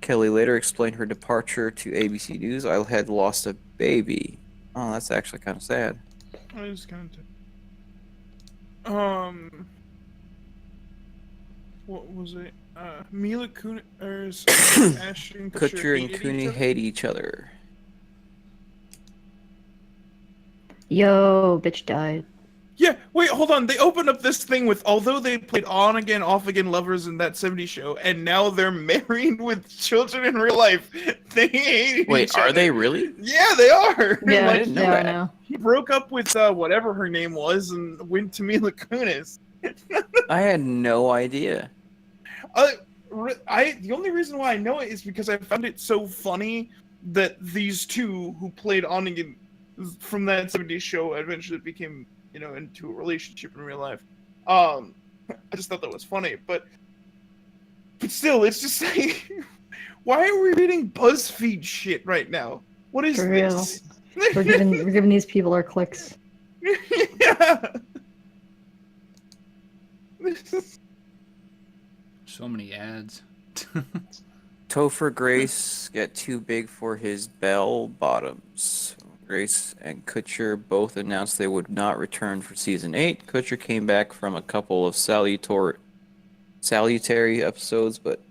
Kelly later explained her departure to ABC News. I had lost a baby. Oh, that's actually kind of sad. I was kind of. What was it? Mila Kunis, Ashton Kutcher and hated each Cooney other? hate each other. Yo, bitch died. Yeah, wait, hold on. They opened up this thing with, although they played on again, off again lovers in that 70s show, and now they're married with children in real life. They hate Wait, each are other. they really? Yeah, they are. Yeah, I didn't know they are that. now. He broke up with whatever her name was and went to Mila Kunis. I had no idea. The only reason why I know it is because I found it so funny that these two who played on again from that 70s show eventually became, into a relationship in real life. I just thought that was funny, but still, it's just like, why are we reading BuzzFeed shit right now? What is For real. this? We're giving these people our clicks. Yeah. So many ads. Topher Grace got too big for his bell bottoms. Grace and Kutcher both announced they would not return for season 8. Kutcher came back from a couple of salutary episodes, but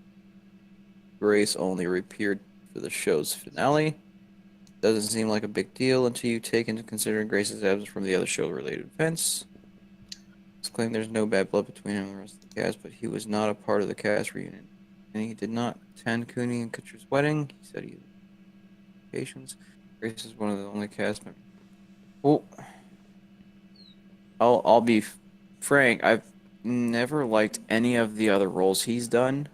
Grace only reappeared for the show's finale. Doesn't seem like a big deal until you take into consideration Grace's absence from the other show-related events. It's claimed there's no bad blood between him and the rest of the cast, but he was not a part of the cast reunion. And he did not attend Cooney and Kutcher's wedding. He said he had patience. Grace is one of the only cast members. Well, I'll be frank. I've never liked any of the other roles he's done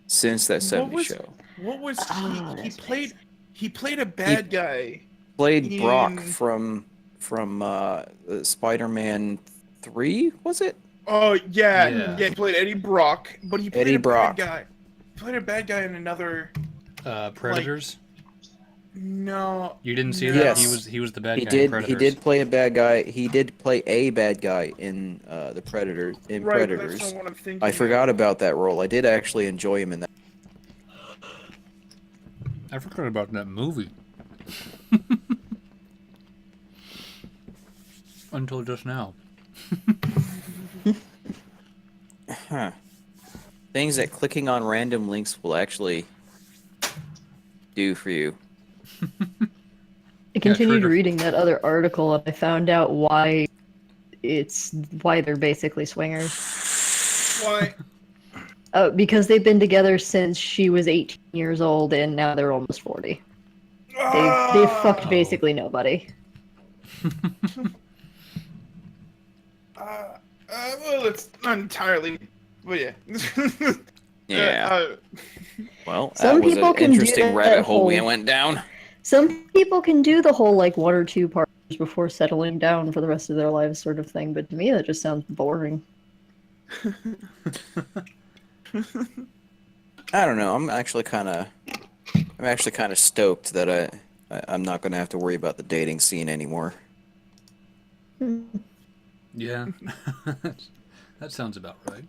since that 70s show. What was Oh, he that's played? He played a bad guy. Played Brock in- from Spider-Man 3, was it? Oh yeah, Yeah. He played Eddie Brock, but he played Eddie a Brock. bad guy. He played a bad guy in another. Predators. No. You didn't see no. that? Yes. He was the bad He guy in did. Predators. He did play a bad guy. He did play a bad guy in the Predator in Right, but Predators. that's not what I'm thinking. I forgot about that role. I did actually enjoy him in that. I forgot about that movie. Until just now. Huh. Things that clicking on random links will actually do for you. I continued trigger. reading that other article and I found out why they're basically swingers. Why? Because they've been together since she was 18 years old, and now they're almost 40. They've fucked Oh. basically nobody. Well, it's not entirely, but yeah. Yeah. Well, Some that was people an can do interesting that rabbit hole we whole- went down. Some people can do the whole like 1 or 2 partners before settling down for the rest of their lives sort of thing, but to me that just sounds boring. I don't know. I'm actually kind of stoked that I'm not going to have to worry about the dating scene anymore. Yeah. That sounds about right.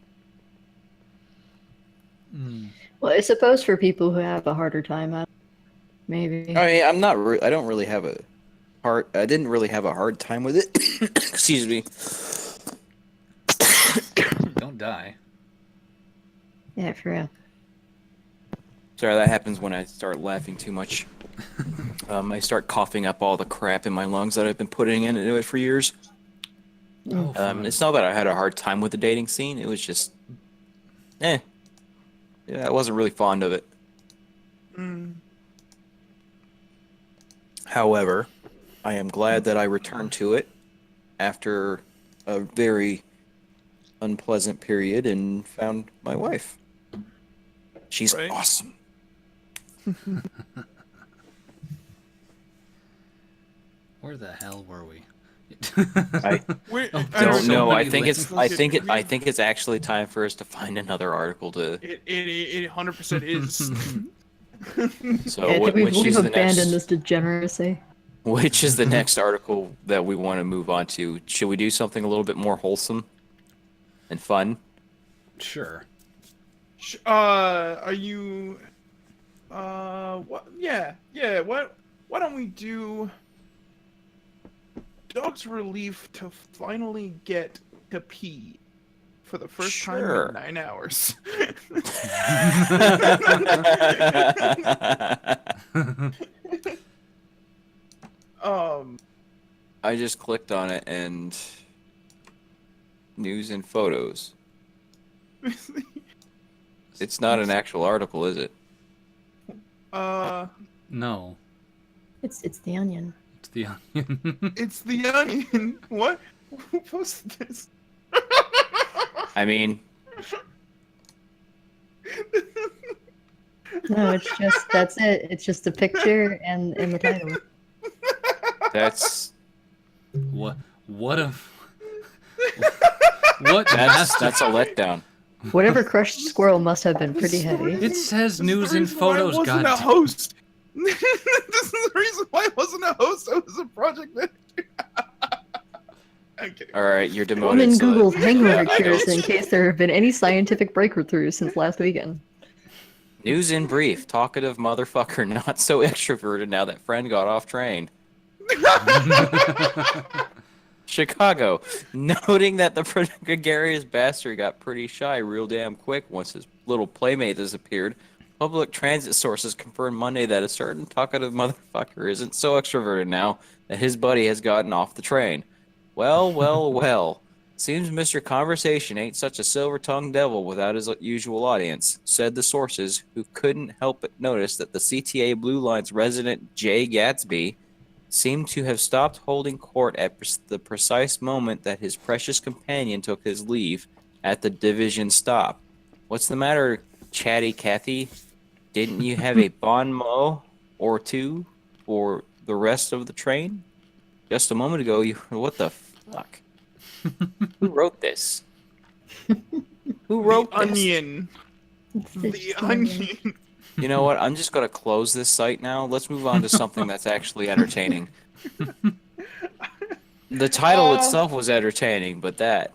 Well, I suppose for people who have a harder time at it, maybe. I mean, I don't really have a hard. I didn't really have a hard time with it. Excuse me. Don't die. Yeah, for real. Sorry, that happens when I start laughing too much. I start coughing up all the crap in my lungs that I've been putting into it for years. Oh, fun. It's not that I had a hard time with the dating scene. It was just, yeah, I wasn't really fond of it. However, I am glad that I returned to it after a very unpleasant period and found my wife. She's Right. awesome. Where the hell were we? I We're, Oh, I don't so know. I many think links. I think it's actually time for us to find another article to. It 100% is. So Yeah, which we've is the abandoned next? this degeneracy. Which is the next article that we want to move on to? Should we do something a little bit more wholesome and fun? Sure. Are you? What? Yeah. What? Why don't we do? Dog's relief to finally get to pee for the first time Sure. in 9 hours. I just clicked on it and news and photos. It's not an actual article, is it? No. It's the Onion. It's the Onion. It's the Onion. What? Who posted this? I mean, No, it's just that's it. It's just a picture and the title. that's What a what that's a letdown. Whatever crushed squirrel must have been pretty heavy. It says This is news the and reason why I photos. wasn't God. a host. This is the reason why I wasn't a host. I was a project manager. I'm kidding. All right, you're demoted. Woman so that- Google's hangover I cures don't- in case there have been any scientific breakthroughs since last weekend. News in brief: talkative motherfucker, not so extroverted now that friend got off train. Chicago, noting that the gregarious bastard got pretty shy real damn quick once his little playmate disappeared. Public transit sources confirmed Monday that a certain talkative motherfucker isn't so extroverted now that his buddy has gotten off the train. Well. Seems Mr. Conversation ain't such a silver-tongued devil without his usual audience, said the sources, who couldn't help but notice that the CTA Blue Line's resident Jay Gatsby seemed to have stopped holding court at the precise moment that his precious companion took his leave at the division stop. What's the matter, Chatty Cathy? Didn't you have a bon mot or two for the rest of the train? Just a moment ago, you... What the fuck? Who wrote this? Who wrote The this? Onion. The Onion. You know what? I'm just going to close this site now. Let's move on to something that's actually entertaining. The title itself was entertaining, but that...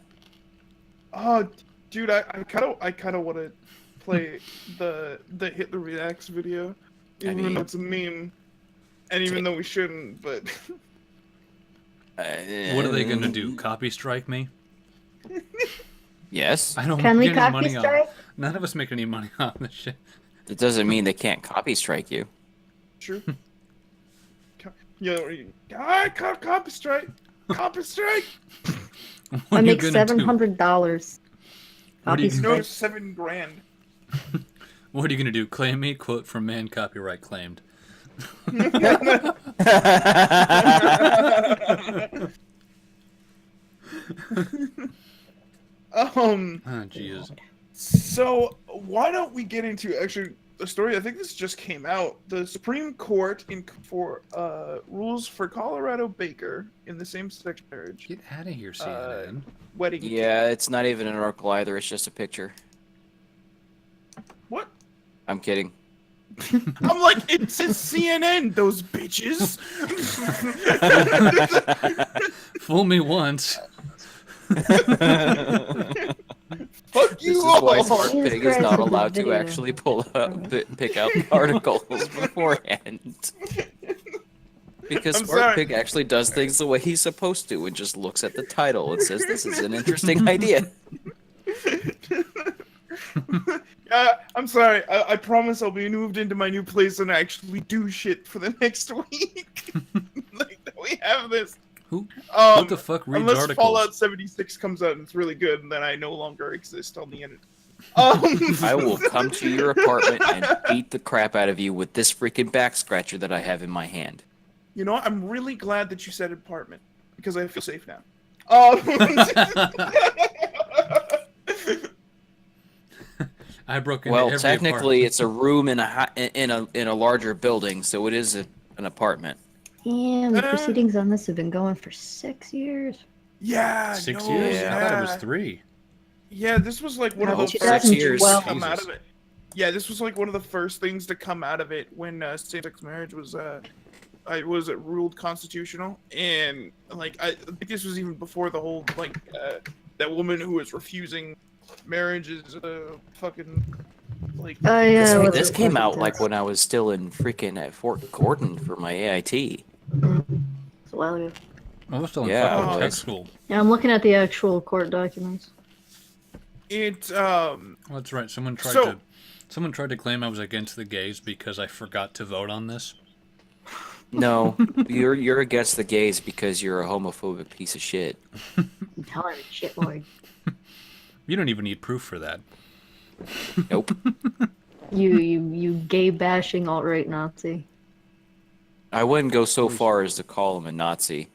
Oh, dude, I kind of want to play the Hitler reacts video, even though it's a meme, and even though we shouldn't, but. What are they gonna do? Copy strike me? Yes. I don't Can we get any copy money on strike? it. None of us make any money on this shit. It doesn't mean they can't copy strike you. True. Copy strike. Copy strike. What I are you make gonna do? $700. What are you Copy gonna No, strike. $7,000. What are you gonna do? Claim me? Quote from man, copyright claimed. Oh, Jesus. So why don't we get into actually the story? I think this just came out. The Supreme Court rules for Colorado Baker in the same-sex marriage Get out of here, CNN. wedding. Yeah, it's not even an article either. It's just a picture. What? I'm kidding. I'm like, it says CNN, those bitches. Fool me once. Fuck This you is all. why Smart Jesus Pig is Christ, not with the allowed to video. actually pick out articles beforehand. Because I'm Smart sorry. Pig actually does things the way he's supposed to and just looks at the title and says, this is an interesting idea. I'm sorry. I promise I'll be moved into my new place and actually do shit for the next week. Like, we have this. Who? What the fuck reads Unless articles? Fallout 76 comes out and it's really good, and then I no longer exist on the internet. I will come to your apartment and beat the crap out of you with this freaking back scratcher that I have in my hand. You know what? I'm really glad that you said apartment because I feel safe now. I broke into Well, every technically, apartment. it's a room in a larger building, so it is an apartment. Damn, the proceedings on this have been going for 6 years. Yeah, 6 no, years? Yeah. I thought it was 3. Yeah, this was like one of No, the 6 first years. things to 2012. come out Jesus. of it. Yeah, this was like one of the first things to come out of it when same-sex marriage was ruled constitutional, and like I think this was even before the whole like that woman who was refusing marriage is fucking like. Oh yeah, This, what's this it came called? out like when I was still in freaking at Fort Gordon for my AIT. It's a while ago. I was still in Yeah, fucking it tech was. school. Yeah, I'm looking at the actual court documents. It Well, that's right. Someone tried to claim I was against the gays because I forgot to vote on this. No, you're against the gays because you're a homophobic piece of shit. Hell, I'm a shitlord. You don't even need proof for that. Nope. You gay bashing alt-right Nazi. I wouldn't go so far as to call him a Nazi.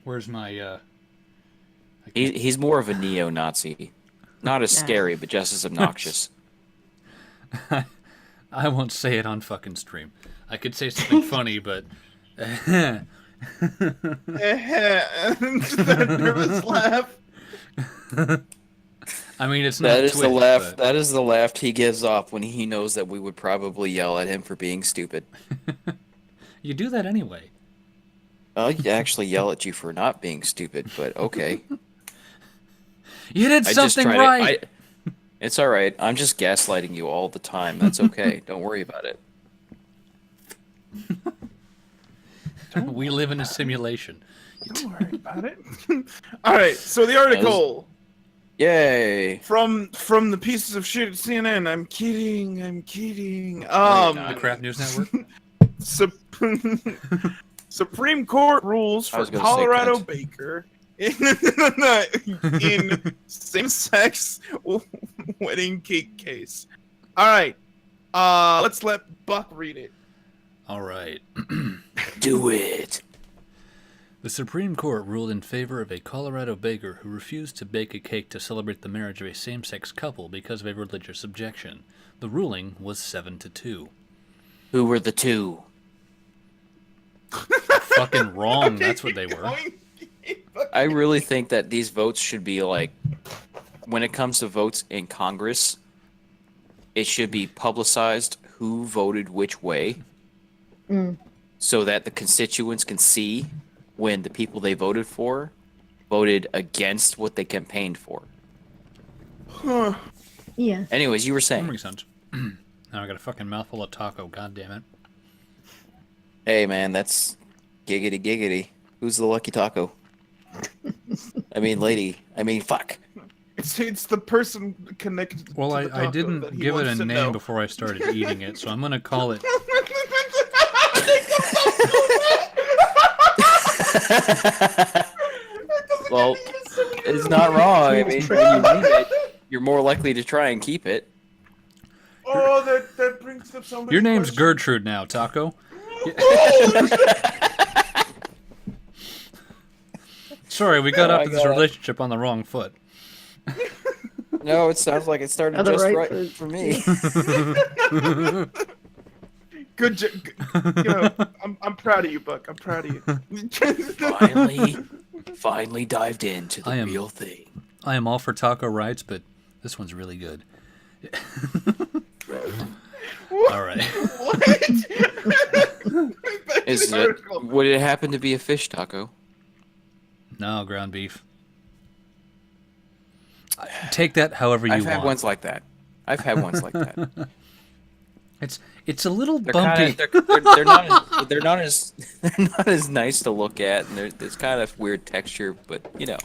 Where's my He's more of a neo-Nazi. Not as Yeah. scary, but just as obnoxious. I won't say it on fucking stream. I could say something funny, but that nervous laugh. I mean it's not That is Twitch, the laugh. but- That is the laugh he gives off when he knows that we would probably yell at him for being stupid. You do that anyway. I'll actually yell at you for not being stupid, but okay. You did I just something try right. It's all right. I'm just gaslighting you all the time. That's okay. Don't worry about it. We live in a simulation. Don't worry about it. All right, so the article Yay! from the pieces of shit at CNN. I'm kidding. The Crap News Network. Supreme Court rules I for was gonna say Colorado cunt. Baker in same-sex wedding cake case. All right, let's let Buck read it. All right. Do it. The Supreme Court ruled in favor of a Colorado baker who refused to bake a cake to celebrate the marriage of a same-sex couple because of a religious objection. The ruling was 7-2. Who were the two? Fucking wrong. That's what they were. I really think that these votes should be like, when it comes to votes in Congress, it should be publicized who voted which way, so that the constituents can see when the people they voted for voted against what they campaigned for. Huh. Yeah. Anyways, you were That saying. makes sense. Now I got a fucking mouthful of taco. God damn it. Hey man, that's giggity giggity. Who's the lucky taco? I mean, lady. I mean, fuck. It's the person connected. Well, to the I taco that didn't he give it wants a to name know. before I started eating it, so I'm gonna call it. Well, it's not wrong. I mean, when you name it, you're more likely to try and keep it. Oh, that brings up so many Your name's questions. Gertrude now, Taco. Sorry, we got Oh, up I to this got it. relationship on the wrong foot. No, it sounds like it started On the just right right foot. for me. Good job. I'm proud of you, Buck. I'm proud of you. Finally dived into the I am- real thing. I am all for taco rights, but this one's really good. All right. What? Back to Is the it? article. Would it happen to be a fish taco? No, ground beef. Take that however you I've want. had ones like that. I've had ones like that. It's a little They're bumpy. kind of they're not they're not as they're not as nice to look at, and there's kind of weird texture, but you know.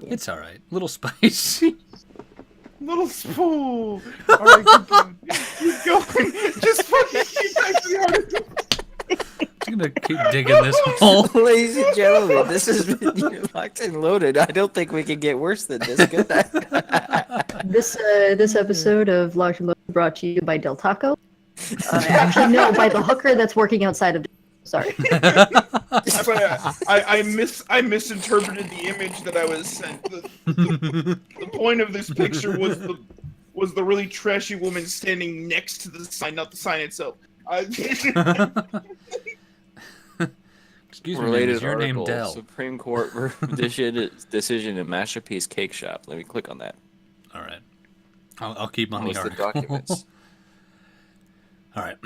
It's all right. Little spicy. Little spool. All right, keep going. Keep going. Just fucking keep back to the article. I'm gonna keep digging this hole. Ladies and gentlemen, this has been your Locked and Loaded. I don't think we can get worse than this. Good night. This episode of Locked and Loaded brought to you by Del Taco. Actually, no, by the hooker that's working outside of. Sorry. I misinterpreted the image that I was sent. The point of this picture was the really trashy woman standing next to the sign, not the sign itself. Excuse me, ma'am, Related is your name article, Dell? Supreme Court decision in Masterpiece Cake Shop. Let me click on that. All right. I'll keep on the List of article. documents. All right.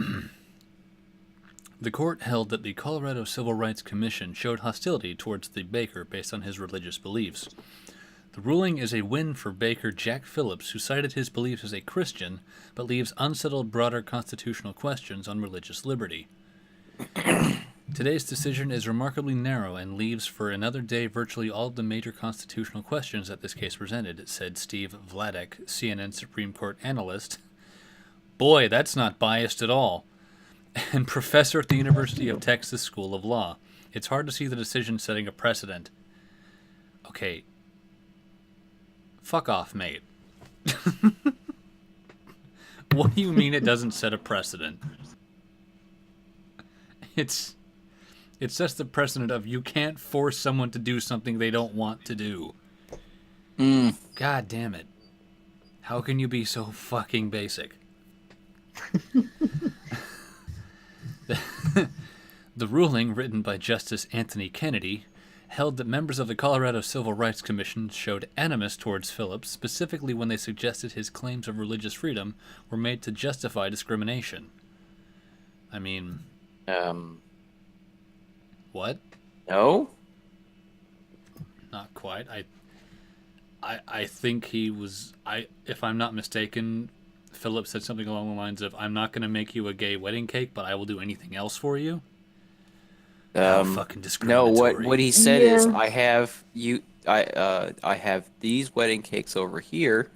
The court held that the Colorado Civil Rights Commission showed hostility towards the baker based on his religious beliefs. The ruling is a win for baker Jack Phillips, who cited his beliefs as a Christian, but leaves unsettled broader constitutional questions on religious liberty. Today's decision is remarkably narrow and leaves for another day virtually all of the major constitutional questions that this case presented, said Steve Vladek, CNN Supreme Court analyst. Boy, that's not biased at all. And professor at the University of Texas School of Law. It's hard to see the decision setting a precedent. Okay. Fuck off, mate. What do you mean it doesn't set a precedent? It's just the precedent of you can't force someone to do something they don't want to do. God damn it. How can you be so fucking basic? The ruling, written by Justice Anthony Kennedy, held that members of the Colorado Civil Rights Commission showed animus towards Phillips, specifically when they suggested his claims of religious freedom were made to justify discrimination. I mean... What? No? Not quite. I think he was... if I'm not mistaken... Phillips said something along the lines of, I'm not going to make you a gay wedding cake, but I will do anything else for you. How fucking No, discriminatory. what he said is, Yeah. I have these wedding cakes over here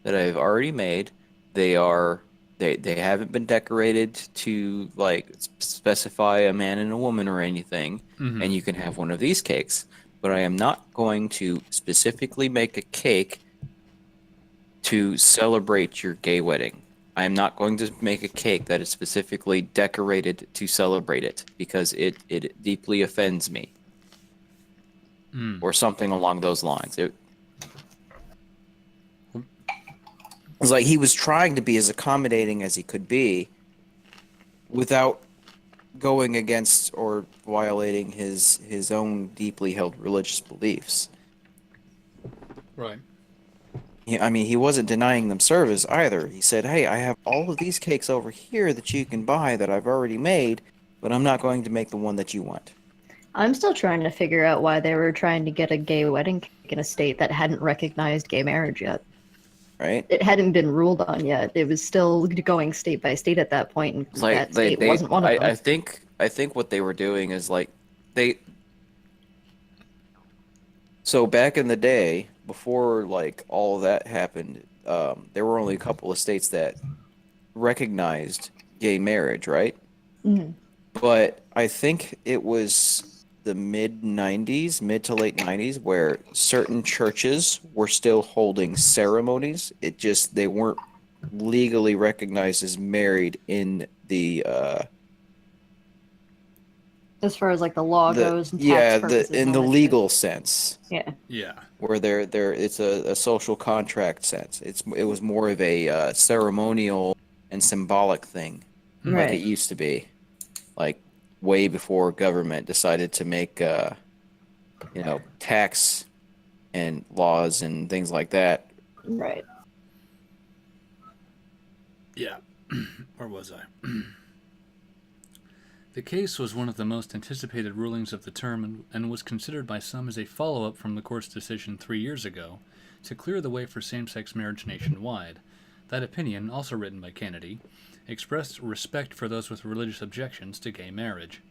that I've already made. They haven't been decorated to like specify a man and a woman or anything, and you can have one of these cakes. But I am not going to specifically make a cake to celebrate your gay wedding. I am not going to make a cake that is specifically decorated to celebrate it because it deeply offends me. Or something along those lines. It was like he was trying to be as accommodating as he could be without going against or violating his own deeply held religious beliefs. Right. I mean, he wasn't denying them service either. He said, hey, I have all of these cakes over here that you can buy that I've already made, but I'm not going to make the one that you want. I'm still trying to figure out why they were trying to get a gay wedding cake in a state that hadn't recognized gay marriage yet. Right? It hadn't been ruled on yet. It was still going state by state at that point, and Like that state wasn't one of them. I think what they were doing is like so back in the day, before like all of that happened, there were only a couple of states that recognized gay marriage, right? Mhm. But I think it was the mid to late 90s, where certain churches were still holding ceremonies. It just they weren't legally recognized as married in As far as like the law the goes and tax yeah purposes the and in all the that shit. legal sense, Yeah. Yeah. where they're it's a social contract sense. It was more of a ceremonial and symbolic thing, like it Right. used to be, like way before government decided to make tax and laws and things like that. Right. Yeah. Where was I? The case was one of the most anticipated rulings of the term and was considered by some as a follow up from the court's decision 3 years ago to clear the way for same sex marriage nationwide. That opinion, also written by Kennedy, expressed respect for those with religious objections to gay marriage.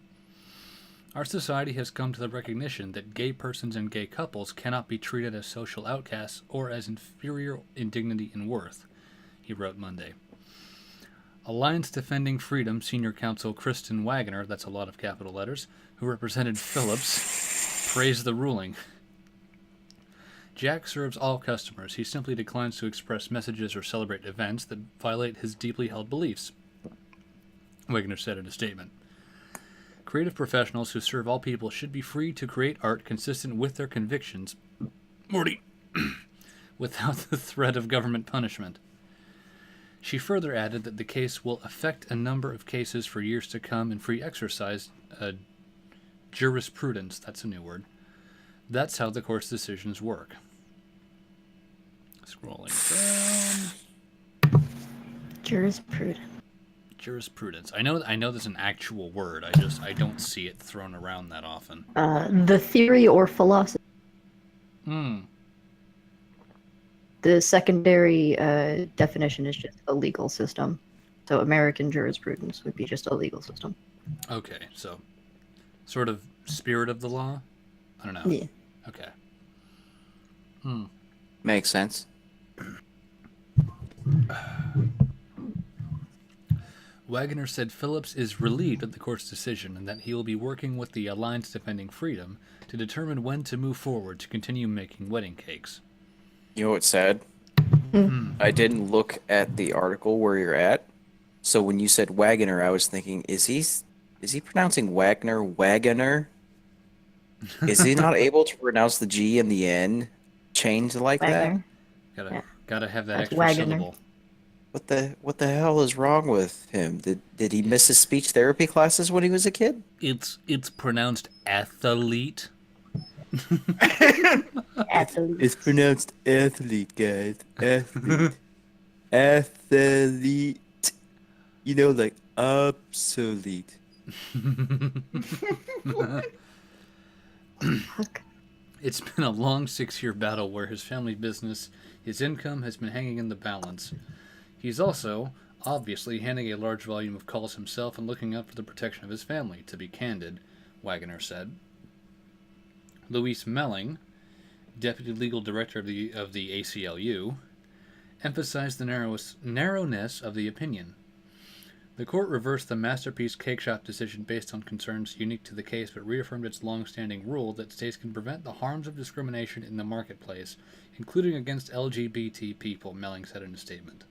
Our society has come to the recognition that gay persons and gay couples cannot be treated as social outcasts or as inferior in dignity and worth, he wrote Monday. Alliance Defending Freedom senior counsel Kristen Wagner, that's a lot of capital letters, who represented Phillips, praised the ruling. Jack serves all customers. He simply declines to express messages or celebrate events that violate his deeply held beliefs, Wagner said in a statement. Creative professionals who serve all people should be free to create art consistent with their convictions, Morty, without the threat of government punishment. She further added that the case will affect a number of cases for years to come in free exercise jurisprudence. That's a new word. That's how the court's decisions work. Scrolling down. Jurisprudence. I know there's an actual word. I don't see it thrown around that often. The theory or philosophy. Hmm. The secondary definition is just a legal system. So American jurisprudence would be just a legal system. Okay, so sort of spirit of the law? I don't know. Yeah. Okay. Makes sense. Wagner said Phillips is relieved at the court's decision and that he will be working with the Alliance Defending Freedom to determine when to move forward to continue making wedding cakes. You know what's sad? I didn't look at the article where you're at. So when you said Wagner, I was thinking, is he pronouncing Wagner? Is he not able to pronounce the G and the N changed like that? Wagner. Gotta have that That's extra Wagner. syllable. What the hell is wrong with him? Did he miss his speech therapy classes when he was a kid? It's pronounced athlete. Athlete. It's pronounced athlete, guys. Athlete. Athlete. You know, like obsolete. Fuck. It's been a long 6-year battle where his family business, his income has been hanging in the balance. He's also, obviously, handling a large volume of calls himself and looking out for the protection of his family, to be candid, Wagner said. Luis Melling, deputy legal director of the ACLU, emphasized the narrowness of the opinion. The court reversed the Masterpiece Cake Shop decision based on concerns unique to the case, but reaffirmed its long-standing rule that states can prevent the harms of discrimination in the marketplace, including against LGBT people, Melling said in a statement.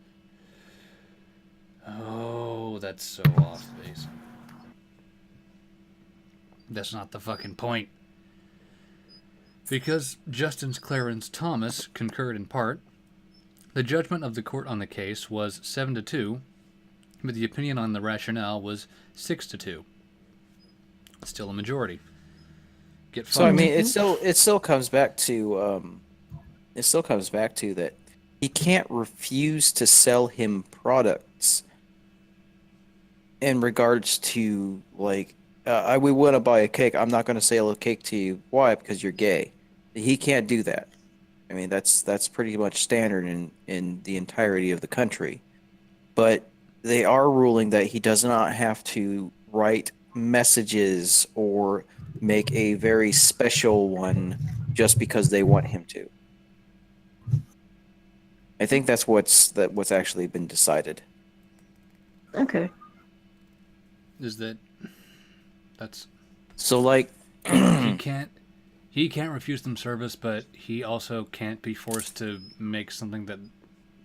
Oh, that's so off base. That's not the fucking point. Because Justice Clarence Thomas concurred in part, the judgment of the court on the case was 7-2, but the opinion on the rationale was 6-2. Still a majority. Get So I fucked. mean, it still comes back to that he can't refuse to sell him products in regards to like we want to buy a cake. I'm not going to sell a cake to you. Why? Because you're gay. He can't do that. I mean, that's pretty much standard in the entirety of the country. But they are ruling that he does not have to write messages or make a very special one just because they want him to. I think that's what's actually been decided. Okay. Is that's So like he can't refuse them service, but he also can't be forced to make something that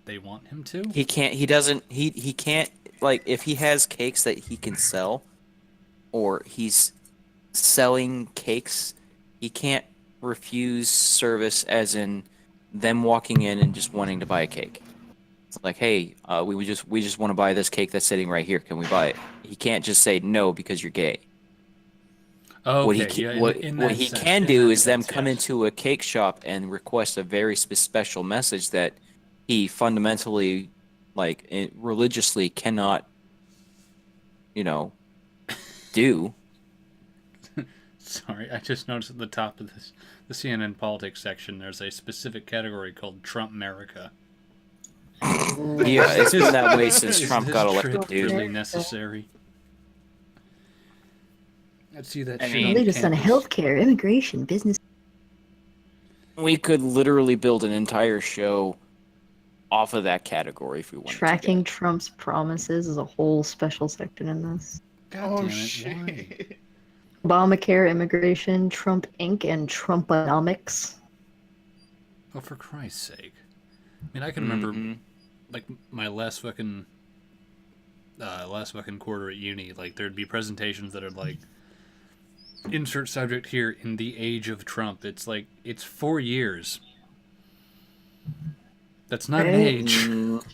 they want him to. He can't. He doesn't. He can't. Like, if he has cakes that he can sell, or he's selling cakes, he can't refuse service. As in, them walking in and just wanting to buy a cake. It's like, hey, we just want to buy this cake that's sitting right here. Can we buy it? He can't just say no because you're gay. Oh, What he okay. ca- Yeah, what in what that he sense, can in do that is them sense, come yes. into a cake shop and request a very special message that he fundamentally, like, religiously cannot, do. Sorry, I just noticed at the top of the CNN politics section, there's a specific category called Trump America. Yeah, it's been that way since Is Trump this got trip elected, dude. really necessary? Let's see that I shit mean- on Latest on campus. healthcare, immigration, business. We could literally build an entire show off of that category if we wanted Tracking to. Trump's promises is a whole special section in this. God Oh damn it, shit. Obamacare, immigration, Trump Inc., and Trumponomics. why? Oh, for Christ's sake. I mean, I can remember, Mhm. like, my last fucking quarter at uni, like, there'd be presentations that are like, insert subject here, in the age of Trump. It's like, it's 4 years. That's not an Right. age. Mm,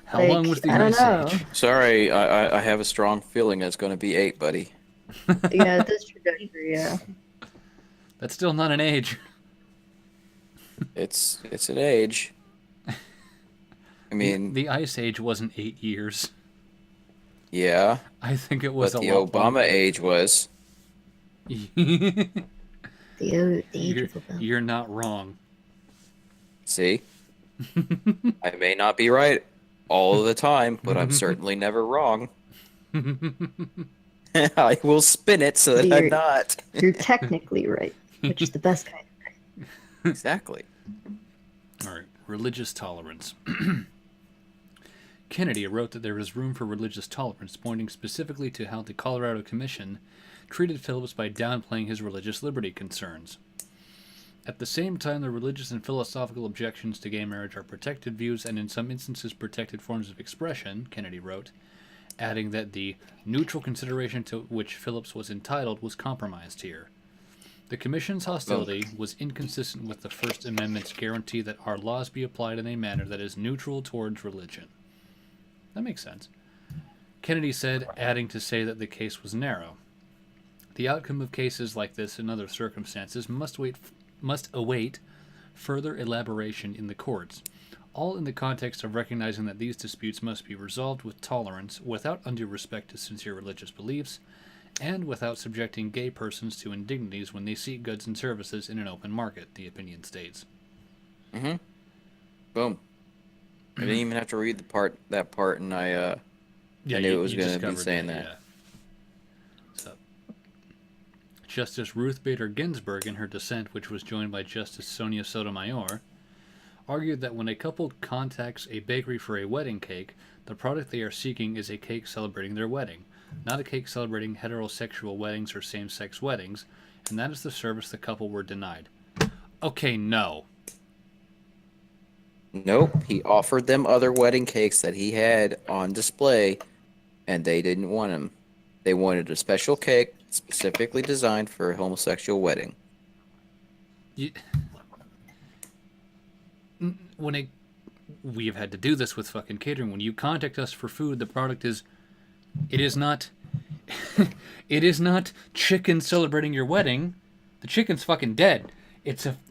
How long Like, was the I don't Ice know. Age? sorry, I have a strong feeling it's going to be 8, buddy. Yeah, this trajectory, yeah. That's still not an age. It's an age. I mean, The Ice Age wasn't 8 years. yeah, I think it was but the a lot Obama age was. longer. The age you're, of Obama. you're not wrong. See? I may not be right all of the time, but I'm certainly never wrong. I will spin it so that I'm You're- not. You're technically right, which is the best kind. Exactly. All right, religious tolerance. Kennedy wrote that there is room for religious tolerance, pointing specifically to how the Colorado Commission treated Phillips by downplaying his religious liberty concerns. At the same time, the religious and philosophical objections to gay marriage are protected views and in some instances protected forms of expression, Kennedy wrote, adding that the neutral consideration to which Phillips was entitled was compromised here. The Commission's hostility was inconsistent with the First Amendment's guarantee that our laws be applied in a manner that is neutral towards religion. That makes sense. Kennedy said, adding to say that the case was narrow. The outcome of cases like this in other circumstances must await further elaboration in the courts, all in the context of recognizing that these disputes must be resolved with tolerance, without undue respect to sincere religious beliefs, and without subjecting gay persons to indignities when they seek goods and services in an open market, the opinion states. Mm-hmm. Boom. I didn't even have to read that part, and I knew it was you going just to be covered saying that. that. Yeah. So, Justice Ruth Bader Ginsburg, in her dissent, which was joined by Justice Sonia Sotomayor, argued that when a couple contacts a bakery for a wedding cake, the product they are seeking is a cake celebrating their wedding, not a cake celebrating heterosexual weddings or same-sex weddings, and that is the service the couple were denied. Okay, no. Nope, he offered them other wedding cakes that he had on display, and they didn't want them. They wanted a special cake specifically designed for a homosexual wedding. We have had to do this with fucking catering. When you contact us for food, the product is, it is not, it is not chicken celebrating your wedding. The chicken's fucking dead.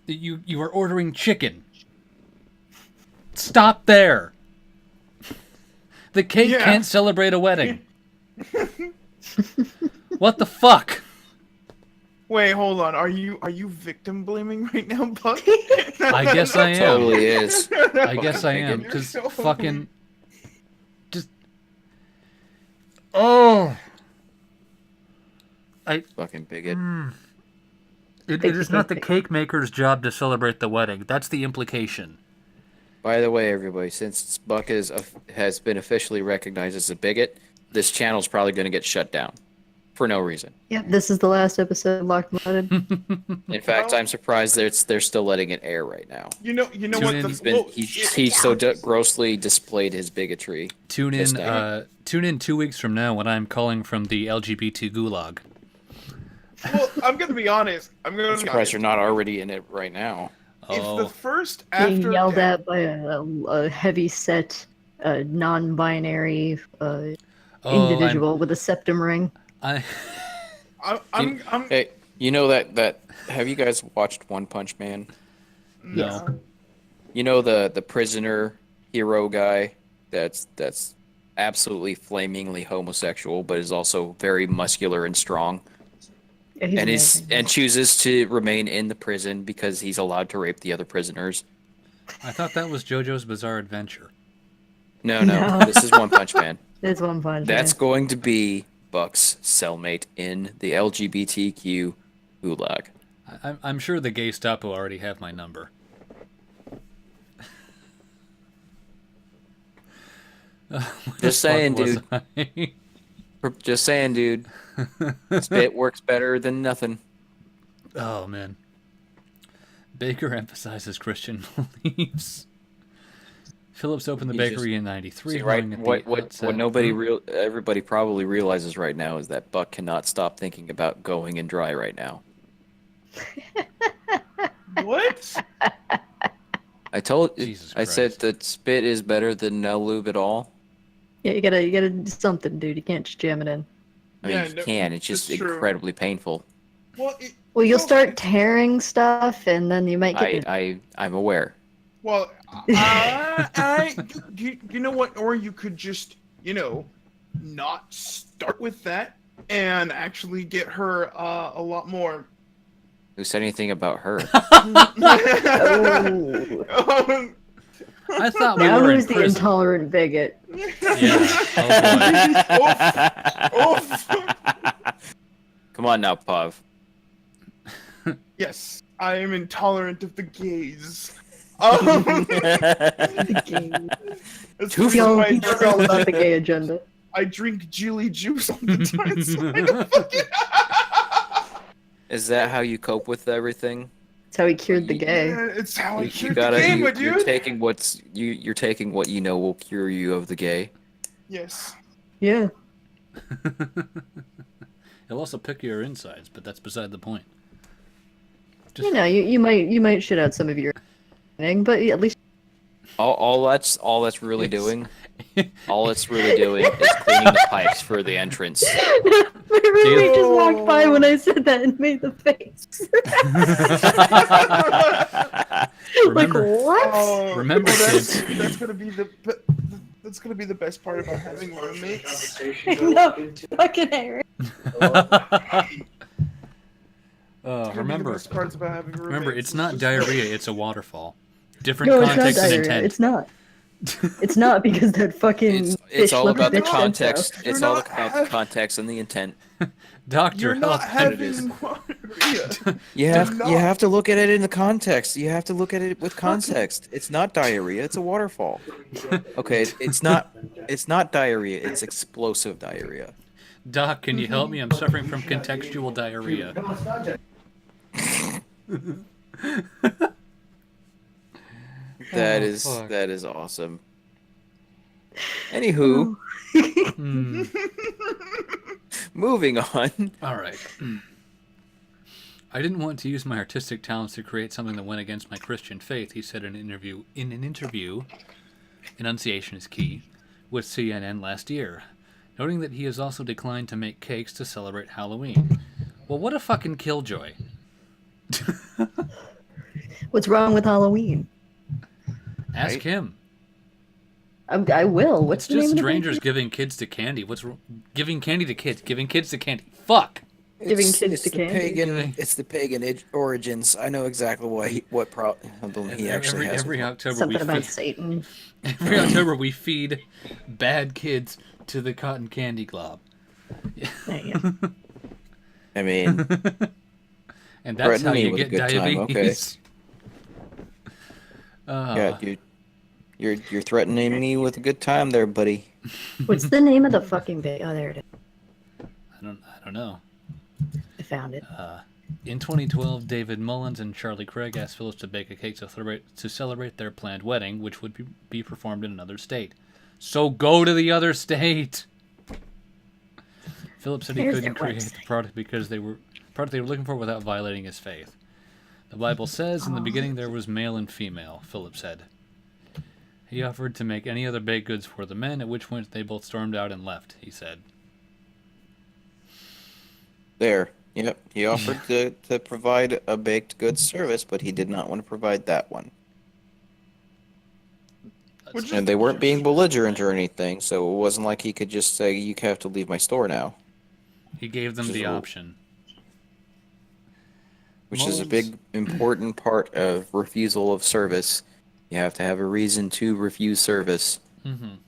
You are ordering chicken. Stop there. The cake Yeah. can't celebrate a wedding. What the fuck? Wait, hold on. Are you victim blaming right now, Buck? I guess I am. Totally is. I guess I am, bigot. because You're so fucking... Just... Oh! Fucking bigot. It is not the cake maker's job to celebrate the wedding. That's the implication. By the way, everybody, since Buck has been officially recognized as a bigot, this channel's probably going to get shut down. for no reason. Yep, this is the last episode of Locked and Loaded. In fact, Well- I'm surprised they're still letting it air right now. You know Tune what? in. He's so grossly displayed his bigotry. Tune Just in. saying. Tune in 2 weeks from now when I'm calling from the LGBT gulag. Well, I'm gonna be honest. I'm gonna I'm be surprised honest. you're not already in it right now. If Oh, the first Being after yelled death, at by a heavy-set, non-binary individual with a septum ring. I I'm Hey, you know that have you guys watched One Punch Man? no. You know the prisoner hero guy that's absolutely flamingly homosexual, but is also very muscular and strong, Yeah, he's and amazing. and chooses to remain in the prison because he's allowed to rape the other prisoners. I thought that was JoJo's Bizarre Adventure. No, No. this is One Punch Man. It's One Punch. That's Man. going to be Buck's cellmate in the LGBTQ gulag. I'm sure the gay Stapo already have my number. Just saying, Fuck was dude. I? Just saying, dude. Spit works better than nothing. Oh man. Baker emphasizes Christian beliefs. Phillips opened the You bakery just- in '93. See, right? at the What outset. everybody probably realizes right now is that Buck cannot stop thinking about going and dry right now. what? Jesus I said Christ. that spit is better than no lube at all. Yeah, you gotta do something, dude. You can't just jam it in. I mean, Yeah, you no, can. It's just that's true. incredibly painful. Well, Well, you'll no, start tearing stuff, and then you might get. I'm aware. Well, you know what? Or you could just, not start with that and actually get her a lot more. Who said anything about her? Oh. I thought we Now were in who's the prison. intolerant bigot? Yeah. Oh boy. Come on now, Pav. Yes, I am intolerant of the gays. The gay. That's Too the Yo, reason he's all about the gay agenda. I drink Julie juice all the time. So I don't fucking... Is that how you cope with everything? That's how he cured the gay. Yeah, it's how I You cured gotta. the gay, my You're dude. taking you're taking what you know will cure you of the gay. Yes. Yeah. He'll also pick your insides, but that's beside the point. You know, you might shit out some of your thing, but at least All that's really doing. All it's really doing is cleaning the pipes for the entrance. remember we just walked by when I said that and made the face. Remember, Like what? Oh, Remember, that's, kids. that's gonna be that's gonna be the best part about having roommates. No, fucking Harry. remember, The best parts about having roommates. remember, it's not diarrhea; it's a waterfall. Different No, it's not context and diarrhea. intent. It's not. It's not because that fucking It's fish all left about the bitch sent context. out. It's You're all not about the context and the intent. Doctor, You're not help. having diarrhea. You You're have not. you have to look at it in the context. You have to look at it with context. It's not diarrhea. It's a waterfall. Okay, it's not diarrhea. It's explosive diarrhea. Doc, can you help me? I'm suffering from contextual diarrhea. That Oh, is fuck. that is awesome. Anywho, Hmm. moving on. All right. I didn't want to use my artistic talents to create something that went against my Christian faith, he said in an interview, enunciation is key, with CNN last year, noting that he has also declined to make cakes to celebrate Halloween. Well, what a fucking killjoy. What's wrong with Halloween? Ask Right. him. I will. What's It's the name just of the strangers giving kids to candy. Giving candy to kids? Giving kids to candy. Fuck. Giving It's- kids it's to the candy. pagan. It's the pagan origins. I know exactly what problem he actually has. Every October Something we about feed, Satan. every October we feed bad kids to the cotton candy glob. There you go. I mean, And that's Threaten how me you with a get good time, diabetes. yeah, dude, you're threatening me with a good time there, buddy. What's the name of the fucking bit? Oh, there it is. I don't know. I found it. In 2012, David Mullins and Charlie Craig asked Phillips to bake a cake to celebrate their planned wedding, which would be performed in another state. So go to the other state. Phillips said he There's couldn't their create website. the product they were looking for without violating his faith. The Bible says, in the beginning there was male and female, Phillips said. He offered to make any other baked goods for the men, at which point they both stormed out and left, he said. There. Yep. He offered to provide a baked goods service, but he did not want to provide that one. Which And they weren't being belligerent or anything, so it wasn't like he could just say, "You have to leave my store now," He gave them the option. which is a Mullins- big important part of refusal of service. You have to have a reason to refuse service. Mm-hmm. You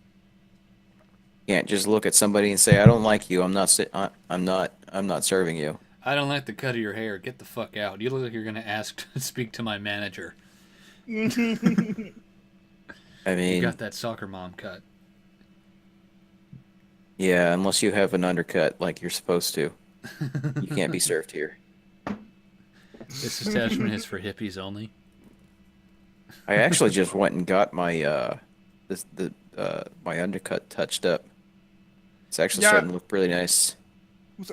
can't just look at somebody and say, "I don't like you. I'm not serving you." I don't like the cut of your hair. Get the fuck out. You look like you're going to ask to speak to my manager. I You mean, got that soccer mom cut. yeah, unless you have an undercut like you're supposed to, you can't be served here. This establishment is for hippies only. I actually just went and got my my undercut touched up. It's actually Yeah. starting to look really nice.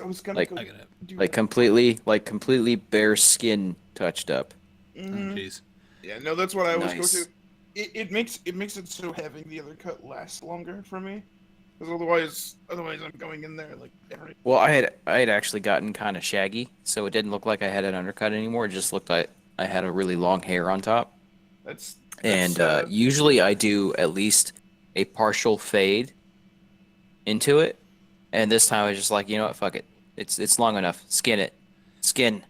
I was gonna Like- go I gotta. do Like that. completely bare skin touched up. Oh, Mhm. jeez. Yeah, no, that's what I always Nice. go to. It makes it so having the other cut last longer for me, because otherwise I'm going in there like every. Well, I had actually gotten kind of shaggy, so it didn't look like I had an undercut anymore. It just looked like I had a really long hair on top. That's And sad. usually I do at least a partial fade into it. And this time I was just like, you know what, fuck it. It's long enough. Skin it. Skin.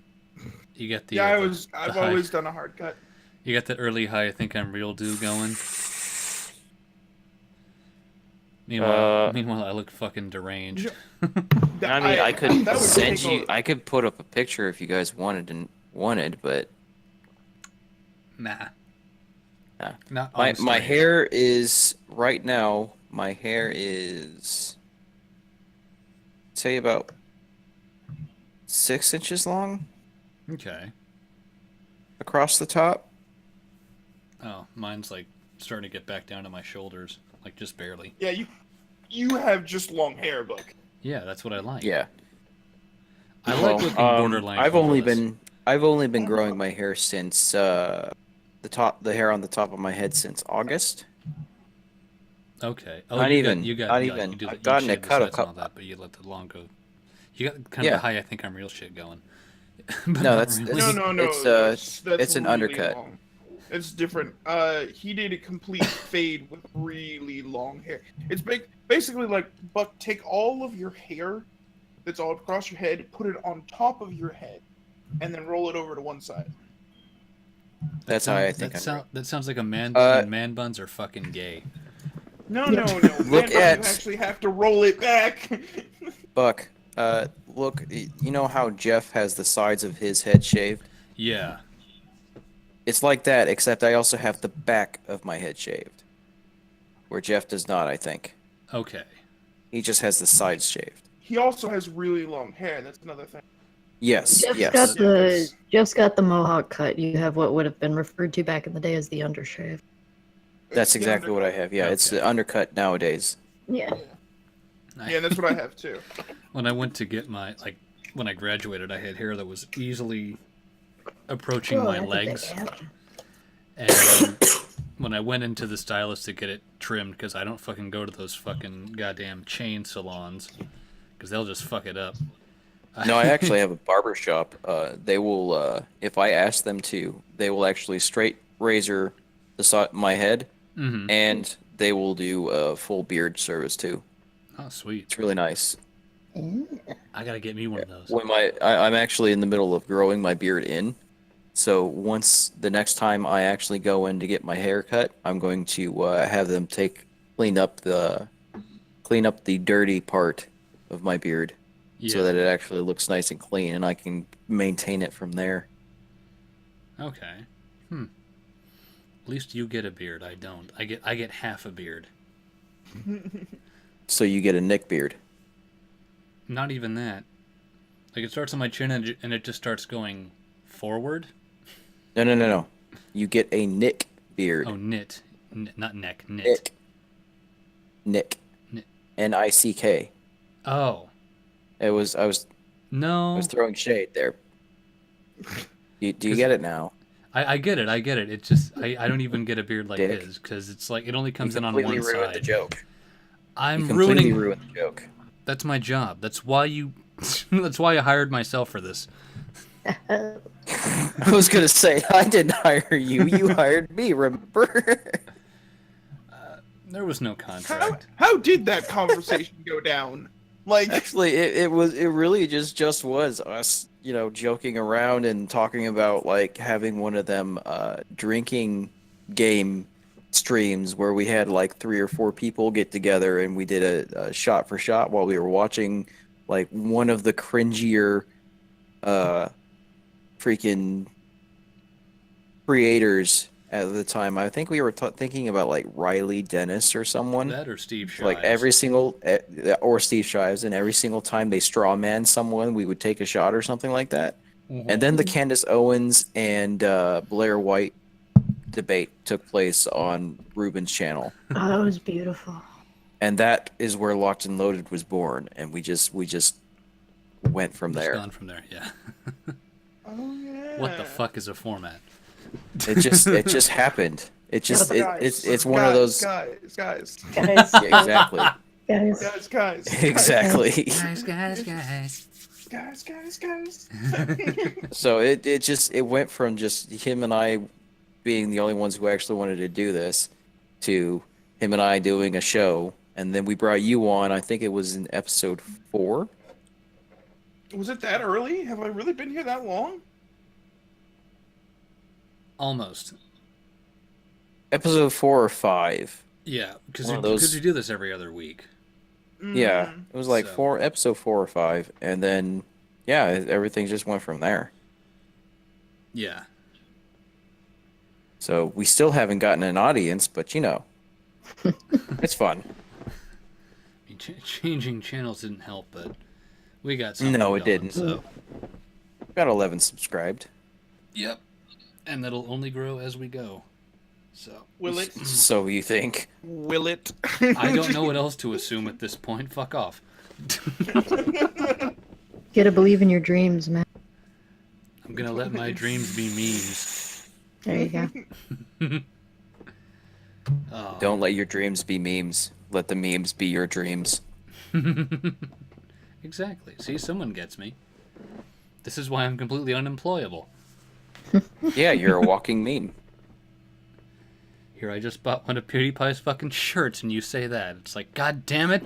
You got the. Yeah, the I've high- always done a hard cut. You got that early high. I think I'm real do going. Meanwhile, I look fucking deranged. I mean, I could that would send take you. I could put up a picture if you guys wanted, but Nah. Nah. Not my on my stage. hair is right now. My hair is say about 6 inches long Okay. across the top. Oh, mine's like starting to get back down to my shoulders, like just barely. Yeah, you have just long hair, Buck. Yeah, that's what I like. Yeah. I Well, like looking borderline. I've only homeless. been growing my hair since the hair on the top of my head since August. Okay. Oh, Not you even- got, you got, not yeah, even. You do I've the, you gotten a shave the cut a sides and cou- all that, but you let the long go. You got kind of Yeah. the high. I think I'm real shit going. But No, not that's- really. No, It's, that's it's an really undercut. long. It's different. He did a complete fade with really long hair. It's basically like, Buck, take all of your hair that's all across your head, put it on top of your head, and then roll it over to one side. That's how I think. That sounds like a man. Uh, Man buns are fucking gay. No. Look man, at- you actually have to roll it back. Buck, look. You know how Jeff has the sides of his head shaved? Yeah. It's like that, except I also have the back of my head shaved, where Jeff does not. I think Okay. he just has the sides shaved. He also has really long hair. That's another thing. Yes. Jeff's yes. got the mohawk cut. You have what would have been referred to back in the day as the undershave. That's The exactly what I have. Yeah, it's Okay. the undercut nowadays. Yeah. Yeah, that's what I have too. When I went to get my when I graduated, I had hair that was easily approaching Oh, my that's a big legs. ass. And when I went into the stylist to get it trimmed, because I don't fucking go to those fucking goddamn chain salons, because they'll just fuck it up. No, I actually have a barber shop. They will, if I ask them to, they will actually straight razor my head, Mhm. and they will do a full beard service too. Oh, sweet. It's really nice. I gotta get me one of those. When I'm actually in the middle of growing my beard in, so once the next time I actually go in to get my hair cut, I'm going to have them clean up the dirty part of my beard, Yeah. so that it actually looks nice and clean, and I can maintain it from there. Okay. At least you get a beard. I don't. I get half a beard. So you get a Nick beard. Not even that. Like, it starts on my chin and it just starts going forward. No. You get a Nick beard. Oh, knit. Not neck. Knit. Nick. Knit. Nick. Oh. I was No. throwing shade there. Do you get it now? I get it. It's just, I don't even get a beard like Dick. his, because it's like, it only comes You in on completely one ruined side. the joke. I'm You completely ruining... ruined the joke. That's my job. That's why you... That's why I hired myself for this. I was gonna say, I didn't hire you. You hired me, remember? There was no contract. How did that conversation go down? Like, Actually, it really just was us, joking around and talking about like having one of them drinking game streams where we had like 3 or 4 people get together and we did a shot for shot while we were watching like one of the cringier freaking creators at the time. I think we were thinking about like Riley Dennis or someone. That or Steve Shives. Like every single, or Steve Shives, and every single time they straw man someone, we would take a shot or something like that. Mhm. And then the Candace Owens and Blair White debate took place on Ruben's channel, Oh, that was beautiful. and that is where Locked and Loaded was born. And we just went from Just there. gone from there, yeah. oh yeah. What the fuck is a format? It just happened. It's one of those. guys, Guys, Yeah, exactly. guys. Exactly. guys. So it went from just him and I being the only ones who actually wanted to do this to him and I doing a show, and then we brought you on. I think it was in episode 4. Was it that early? Have I really been here that long? Almost. Episode 4 or 5. Yeah, because One of those- you do this every other week. Yeah, it was like So- episode 4 or 5, and then everything just went from there. Yeah. So we still haven't gotten an audience, but it's fun. I mean, changing channels didn't help, but we got something No, it going, didn't. So. Got 11 subscribed. Yep. And that'll only grow as we go. So. Will it? So you think? Will it? I don't know what else to assume at this point. Fuck off. Gotta believe in your dreams, man. I'm gonna let my dreams be memes. There you go. Oh. Don't let your dreams be memes. Let the memes be your dreams. Exactly. See, someone gets me. This is why I'm completely unemployable. Yeah, you're a walking meme. Here, I just bought one of PewDiePie's fucking shirts, and you say that. It's like, god damn it!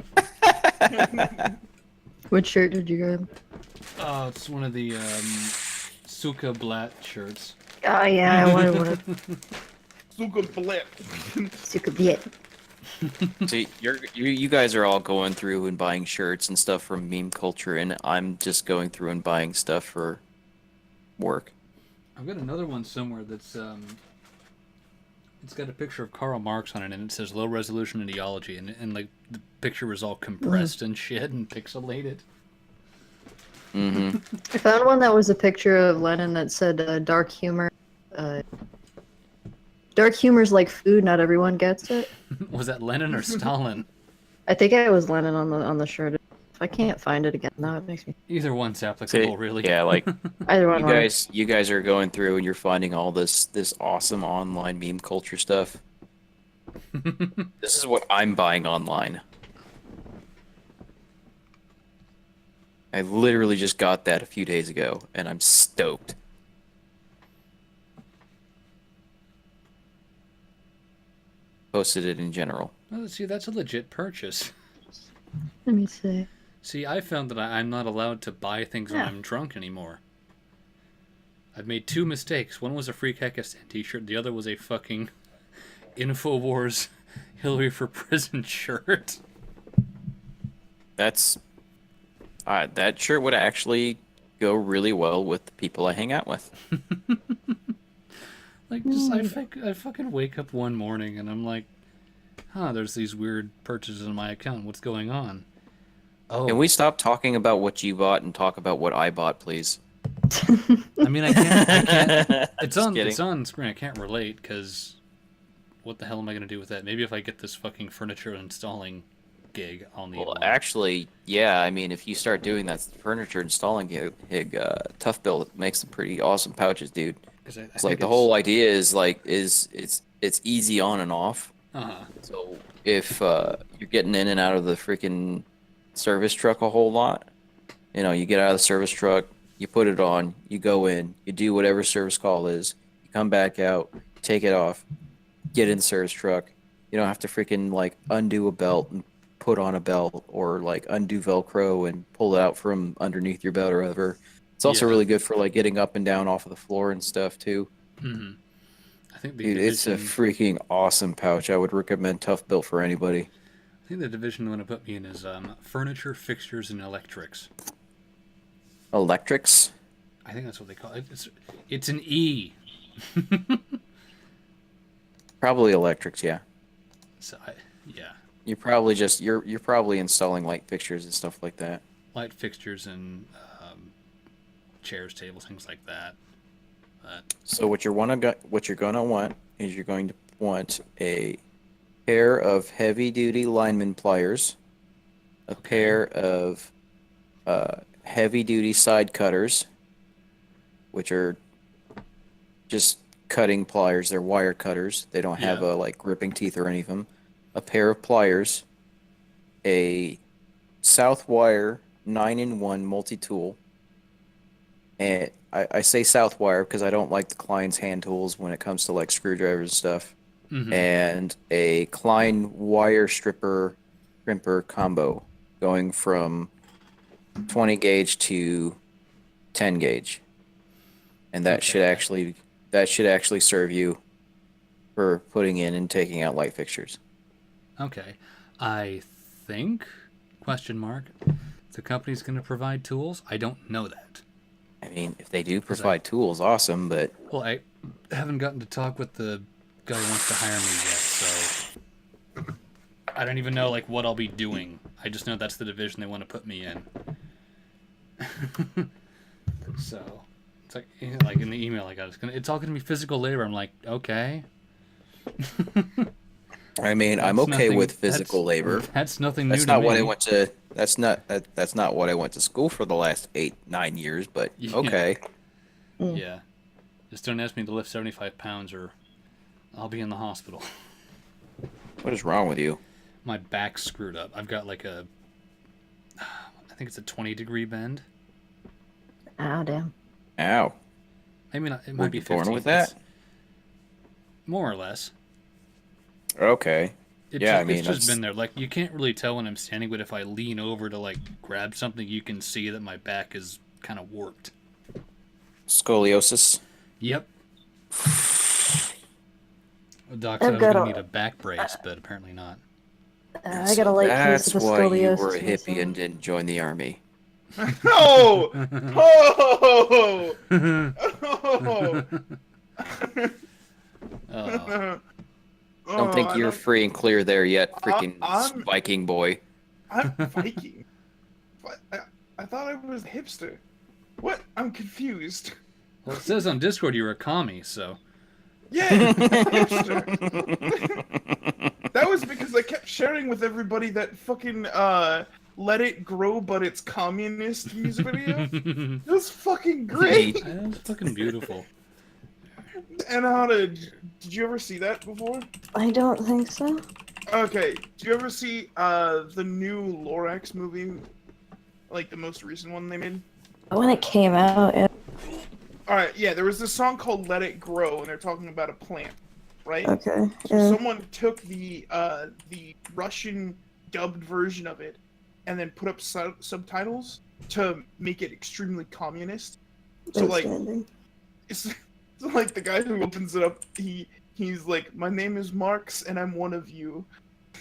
What shirt did you grab? Oh, it's one of the, Suka Blatt shirts. Oh yeah, I wanted one of Super flip. Sukaviet. See, you guys are all going through and buying shirts and stuff from meme culture, and I'm just going through and buying stuff for work. I've got another one somewhere that's, it's got a picture of Karl Marx on it, and it says low resolution ideology, and like, the picture was all compressed and shit and pixelated. Mm-hmm. I found one that was a picture of Lenin that said dark humor. Dark humor's like food, not everyone gets it. Was that Lenin or Stalin? I think it was Lenin on the shirt. If I can't find it again, now it makes me. Either one's applicable, really. Yeah, like Either one. you guys are going through and you're finding all this awesome online meme culture stuff. This is what I'm buying online. I literally just got that a few days ago, and I'm stoked. Posted it in general. Oh, see, that's a legit purchase. Let me see. See, I found that I'm not allowed to buy things when Yeah. I'm drunk anymore. I've made 2 mistakes. One was a Free Kekistan t-shirt. The other was a fucking InfoWars Hillary for Prison shirt. That's that shirt would actually go really well with the people I hang out with. Like, just I fucking wake up one morning and I'm like, huh, there's these weird purchases on my account. What's going on? Oh, Can we stop talking about what you bought and talk about what I bought, please? I mean, I can't. I can't. Just kidding. It's on screen. I can't relate because what the hell am I gonna do with that? Maybe if I get this fucking furniture installing gig, I'll need Well, one. actually, yeah. I mean, if you start doing that furniture installing gig, Tough Built makes some pretty awesome pouches, dude. 'Cause I It's think like the whole idea is like it's easy on and off. Uh-huh. So if you're getting in and out of the freaking service truck a whole lot, you get out of the service truck, you put it on, you go in, you do whatever service call is, you come back out, take it off, get in the service truck. You don't have to freaking like undo a belt and put on a belt or like undo Velcro and pull it out from underneath your belt or whatever. It's also Yeah. really good for like getting up and down off of the floor and stuff too. Mm-hmm. I think the Dude, it's a division. freaking awesome pouch. I would recommend Tough Built for anybody. I think the division they want to put me in is furniture, fixtures, and electrics. Electrics? I think that's what they call it. It's an E. Probably electrics, yeah. So yeah, You're probably installing light fixtures and stuff like that. light fixtures and chairs, tables, things like that. But So what you're gonna want is you're going to want a pair of heavy duty lineman pliers, a pair of heavy duty side cutters, which are just cutting pliers. They're wire cutters. They don't have Yeah. like gripping teeth or any of them. A pair of pliers, a Southwire 9-in-1 multi-tool. And I say Southwire because I don't like the Klein's hand tools when it comes to like screwdrivers and stuff. Mhm. And a Klein wire crimper combo going from 20 gauge to 10 gauge. And that should actually serve you for putting in and taking out light fixtures. Okay, I think question mark. The company's going to provide tools. I don't know that. I mean, if they do provide tools, awesome, but Well, I haven't gotten to talk with the guy who wants to hire me yet, so I don't even know like what I'll be doing. I just know that's the division they want to put me in. So it's like in the email I got, it's all gonna be physical labor. I'm like, okay. I mean, I'm That's okay nothing- with physical labor. That's nothing new That's to not me. what I went to. That's not what I went to school for the last 8-9 years. But Yeah. okay. Yeah, just don't ask me to lift 75 pounds or I'll be in the hospital. What is wrong with you? My back's screwed up. I've got like I think it's a 20-degree bend. Oh, damn. Ow. I mean, it Were might be you born 15. with that? It's more or less. Okay. It's Yeah, just, I mean, it's just that's- been there. Like, you can't really tell when I'm standing, but if I lean over to, like, grab something, you can see that my back is kind of warped. Scoliosis. Yep. The doc said I I've was got going to a- need a back brace, but apparently not. I got a light case That's of the why you scoliosis. were a hippie myself. and didn't join the army. Oh! Oh! Oh! Oh. Don't think you're free and clear there yet, freaking I'm- Viking boy. I'm Viking. What? I thought I was a hipster. What? I'm confused. Well, it says on Discord you were a commie, so... Yeah, hipster. That was because I kept sharing with everybody that fucking Let It Grow But It's Communist music video. It was fucking great. That was fucking beautiful. And did you ever see that before? I don't think so. Okay, did you ever see the new Lorax movie? Like the most recent one they made? When it came out, yeah. Alright, yeah, there was this song called Let It Grow, and they're talking about a plant, right? Okay. So Yeah. someone took the Russian dubbed version of it and then put up subtitles to make it extremely communist. So like Outstanding. it's so like the guy who opens it up, he's like, "My name is Marx and I'm one of you."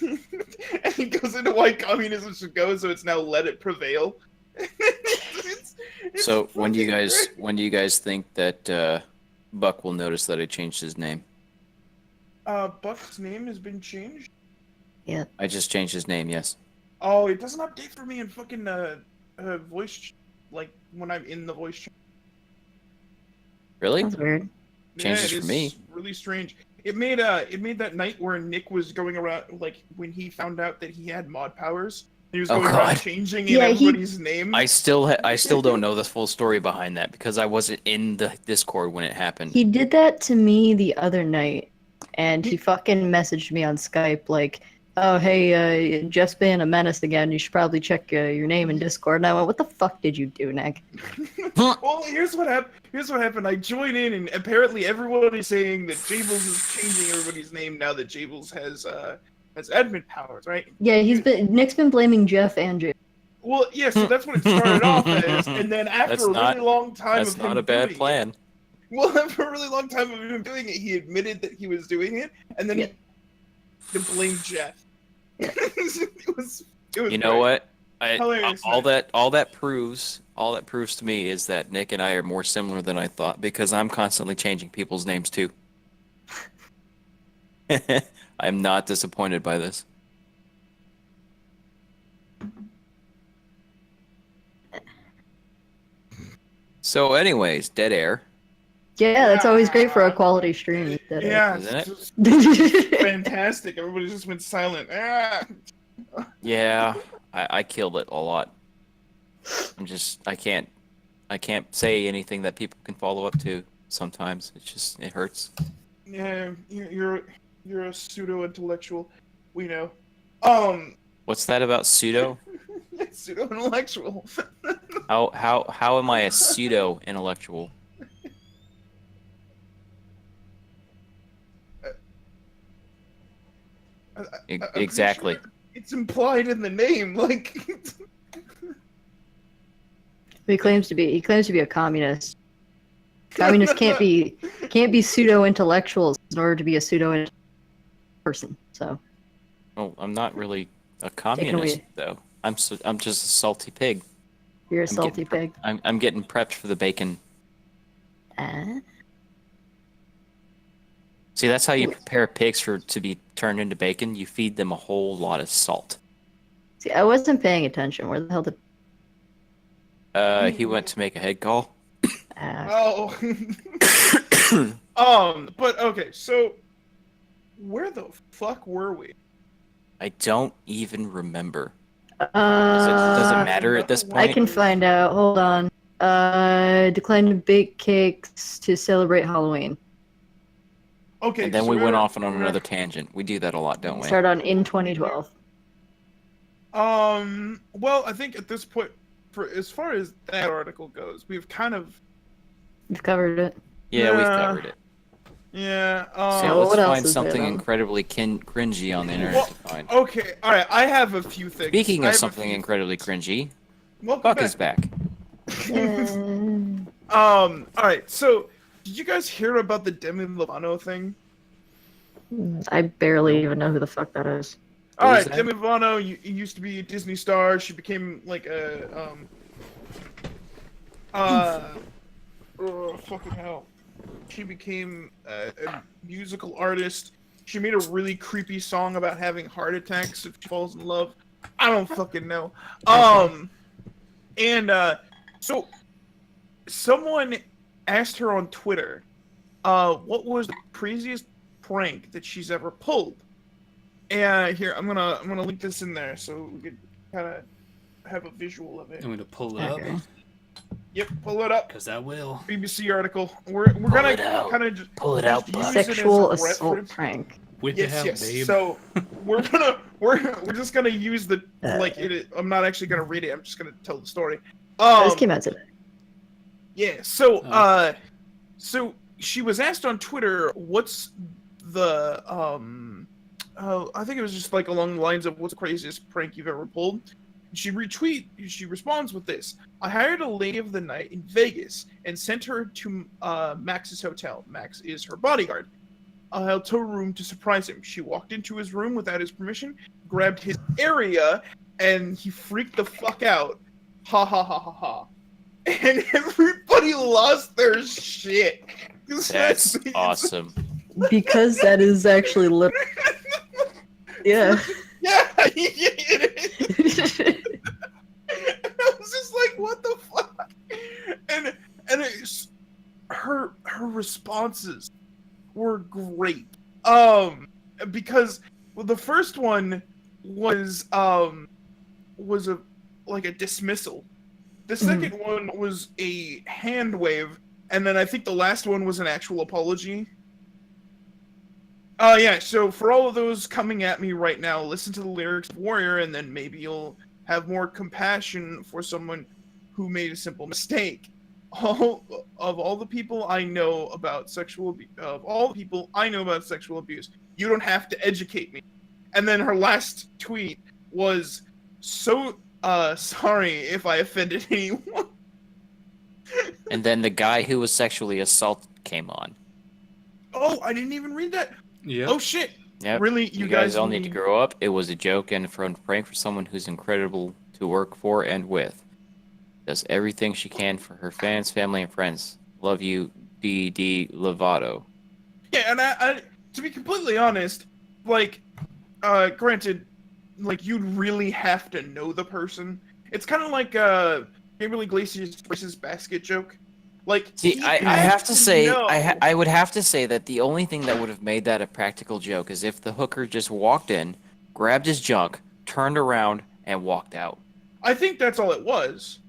And he goes into why communism should go, so it's now Let It Prevail. It's So when do you fucking guys great. think that Buck will notice that I changed his name? Buck's name has been changed? Yeah. I just changed his name, yes. Oh, it doesn't update for me in fucking voice, like when I'm in the voice chat. Really? That's weird. Changes yeah, for me. Really strange. It made that night where Nick was going around, like when he found out that he had mod powers, he was Oh, going around God. changing Yeah, in he- everybody's name. I still don't know the full story behind that because I wasn't in the Discord when it happened. He did that to me the other night, and he fucking messaged me on Skype like, "Oh, hey, Jeff's being a menace again. You should probably check your name in Discord." And I went, "What the fuck did you do, Nick?" Well, here's what happened. I join in, and apparently everyone is saying that Jables is changing everybody's name now that Jables has admin powers, right? Yeah, Nick's been blaming Jeff and Jay. Well, yeah, so that's what it started off as, and then after That's a not- really long time That's of not him a bad doing plan. it, well, after a really long time of him doing it, he admitted that he was doing it, and then Yeah. he blamed Jeff. Yeah. it was You know great. what? Hilarious, All man. that proves to me is that Nick and I are more similar than I thought because I'm constantly changing people's names too. I'm not disappointed by this. So, anyways, dead air. Yeah, that's always great for a quality stream. Yeah, Isn't it? it's Yeah. just fantastic. Everybody just went silent. Ah. Yeah, I killed it a lot. I can't say anything that people can follow up to. Sometimes it hurts. Yeah, you're a pseudo intellectual. We know. What's that about pseudo? Pseudo intellectual. How am I a pseudo intellectual? Exactly. It's implied in the name, like. He claims to be a communist. Communists can't be pseudo intellectuals in order to be a pseudo person. So Well, I'm not really a communist away. though. I'm just a salty pig. you're a I'm salty getting pig. I'm getting prepped for the bacon. See, that's how you prepare pigs to be turned into bacon. You feed them a whole lot of salt. See, I wasn't paying attention. Where the hell did? He went to make a head call. Oh. But okay, so where the fuck were we? I don't even remember. Does it matter at this I point? can find out. Hold on. Declined to bake cakes to celebrate Halloween. Okay, And then so we went we're- off on another tangent. We do that a lot, don't we? Start on in 2012. Well, I think at this point, for as far as that article goes, we've kind of, We've covered it. Yeah, we've Nah. covered it. yeah. So let's what else find is there, something though? incredibly cringy on the internet Well, to find. Okay, all right. I have a few things. Speaking I of have a something few- incredibly cringy, Welcome Buck back. is back. All right. So, did you guys hear about the Demi Lovato thing? I barely even know who the fuck that is. All Who right, is that? Demi Lovato used to be a Disney star. She became like a oh, fucking hell. She became a musical artist. She made a really creepy song about having heart attacks if she falls in love. I don't fucking know. So someone asked her on Twitter, what was the craziest prank that she's ever pulled? And here I'm gonna link this in there so we could kind of have a visual of it. I'm going to pull it Okay. up Yep, pull it up. because that will. BBC article. We're gonna it out. kind of just Pull it out, use Buck. it as Sexual a assault reference. prank. Whip Yes, it out, yes. babe. So we're just gonna use the like it. I'm not actually gonna read it. I'm just gonna tell the story. This came out today. Yeah. So Oh. so she was asked on Twitter, what's the I think it was just like along the lines of what's the craziest prank you've ever pulled. She responds with this: I hired a lady of the night in Vegas and sent her to Max's hotel. Max is her bodyguard. A hotel room to surprise him. She walked into his room without his permission, grabbed his area, and he freaked the fuck out. Ha ha ha ha ha. And everybody lost their shit. That's awesome. Because that is actually yeah. Yeah, it is. And I was just like, what the fuck? And it's her responses were great. Because well, the first one was a like a dismissal. The second one was a hand wave, and then I think the last one was an actual apology. Yeah, so for all of those coming at me right now, listen to the lyrics of Warrior, and then maybe you'll have more compassion for someone who made a simple mistake. All the people I know about sexual abuse, you don't have to educate me. And then her last tweet was, so sorry if I offended anyone. And then the guy who was sexually assaulted came on. Oh, I didn't even read that. Yeah. Oh shit. Yep. Really, You guys all need to grow up. It was a joke and a prank for someone who's incredible to work for and with. Does everything she can for her fans, family, and friends. Love you, D.D. Lovato. Yeah, and I to be completely honest, like, granted, like, you'd really have to know the person. It's kind of like Gabriel Iglesias' versus basket joke. Like, See, I have to say, know. I would have to say that the only thing that would have made that a practical joke is if the hooker just walked in, grabbed his junk, turned around, and walked out. I think that's all it was.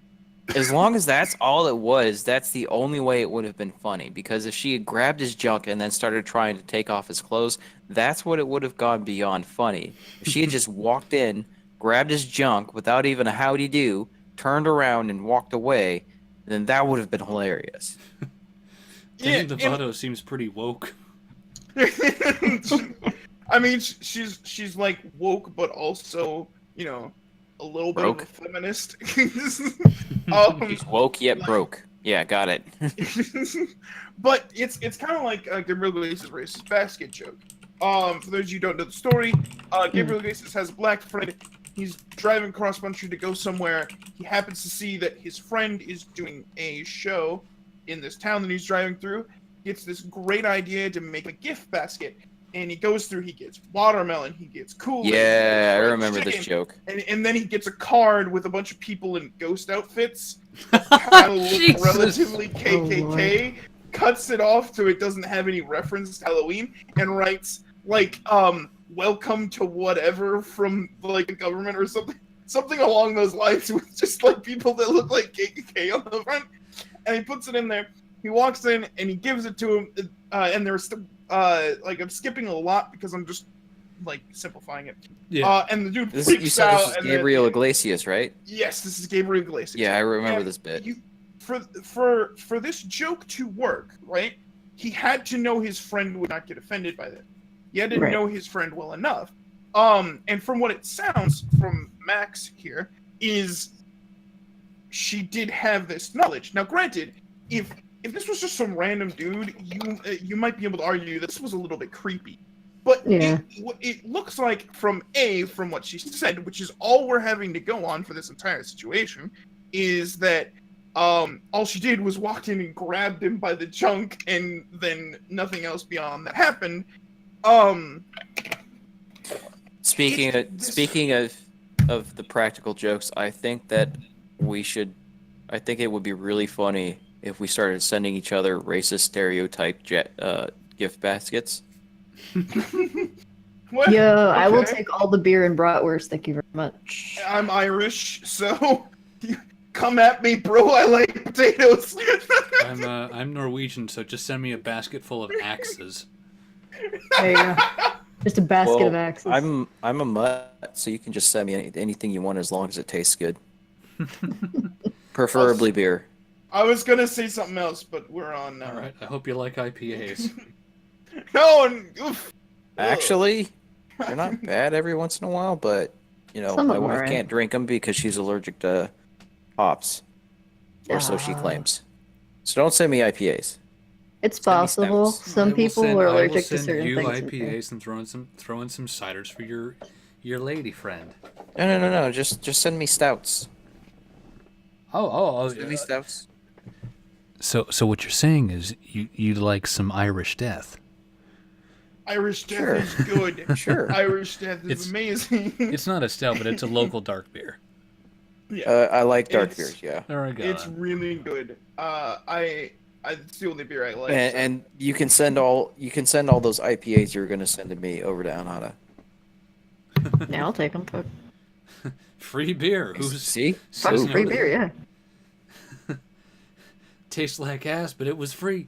As long as that's all it was, that's the only way it would have been funny. Because if she had grabbed his junk and then started trying to take off his clothes, that's what it would have gone beyond funny. If she had just walked in, grabbed his junk without even a howdy do, turned around and walked away, then that would have been hilarious. Demi Lovato seems pretty woke. I mean, she's like woke, but also, you know, a little Broke. bit of a feminist. She's woke yet broke. Yeah, got it. But it's kind of like Gabriel Iglesias' racist basket joke. For those of you who don't know the story, Gabriel Iglesias has a black friend. He's driving cross country to go somewhere. He happens to see that his friend is doing a show in this town that he's driving through. Gets this great idea to make a gift basket. And he goes through, he gets watermelon, he gets Kool-Aid. Yeah, I fried remember chicken, this joke. And then he gets a card with a bunch of people in ghost outfits. Kind of look Jesus. relatively KKK. Cuts it off so it doesn't have any reference to Halloween. And writes, like, welcome to whatever from, like, the government or something. Something along those lines with just, like, people that look like KKK on the front. And he puts it in there. He walks in and he gives it to him. And there's like, I'm skipping a lot because I'm just, like, simplifying it. Yeah. And the dude You freaks said out. this was and Gabriel then, Iglesias, right? yes, this is Gabriel Iglesias. Yeah, I remember And this bit. For this joke to work, right? He had to know his friend would not get offended by that. He had to know his friend well enough. And from what it sounds from Max here is she did have this knowledge. Now, granted, if this was just some random dude, you might be able to argue this was a little bit creepy. But it looks like from what she said, which is all we're having to go on for this entire situation, is that all she did was walked in and grabbed him by the junk, and then nothing else beyond that happened. Speaking of the practical jokes, I think that I think it would be really funny if we started sending each other racist stereotype gift baskets. What? Yo, I will Okay. take all the beer and bratwurst, thank you very much. I'm Irish, so come at me, bro. I like potatoes. I'm Norwegian, so just send me a basket full of axes. There you go. Just a basket of axes. I'm a mutt, so you can just send me anything you want as long as it tastes good. Preferably beer. I was gonna say something else, but we're on now. All right, I hope you like IPAs. No, and oof. Actually, they're not bad every once in a while, but you know, Some my of 'em are wife right. can't drink them because she's allergic to hops, or so she Ah. claims. So don't send me IPAs. It's Send me possible. stouts. Some people are allergic to I will certain send you things. IPAs and throw in some ciders for your lady friend. No. Just send me stouts. Oh, Send me stouts. So what you're saying is you like some Irish death? Irish Death Sure. is good. Sure. Irish Death is It's- amazing. It's not a stout, but it's a local dark beer. Yeah, I like dark It's- beers, yeah. There we go. it's then. really good. It's the only beer I like. And, so. and you can send all those IPAs you're going to send to me over to Anahata. Yeah, I'll take them. Fuck, Free beer. Who's See? fuck says Ooh. no free to beer, that? yeah. Tastes like ass, but it was free.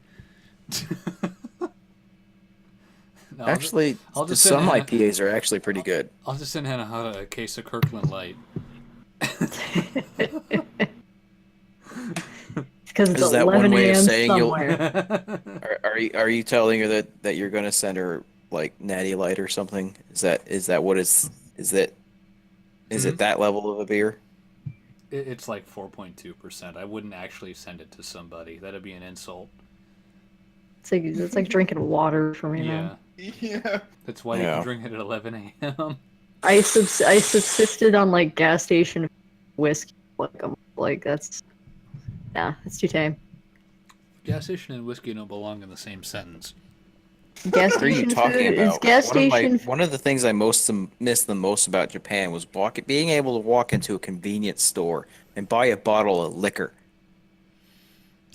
No, Actually, I'll just some send IPAs are actually pretty good. I'll just send Anahata a case of Kirkland Light. Because it's Is that 11 one way of a.m. saying you'll- somewhere. Are you telling her that you're going to send her like Natty Light or something? Is that what it's is that is it that level of a beer? It's like 4.2%. I wouldn't actually send it to somebody. That'd be an insult. It's like drinking water for me, man. Yeah. Yeah. That's why you Yeah. can drink it at 11 a.m. I subsisted on like gas station whiskey. Like that's it's too tame. Gas station and whiskey don't belong in the same sentence. Gas What are you station talking food about? is gas station. One of the things I missed the most about Japan was being able to walk into a convenience store and buy a bottle of liquor.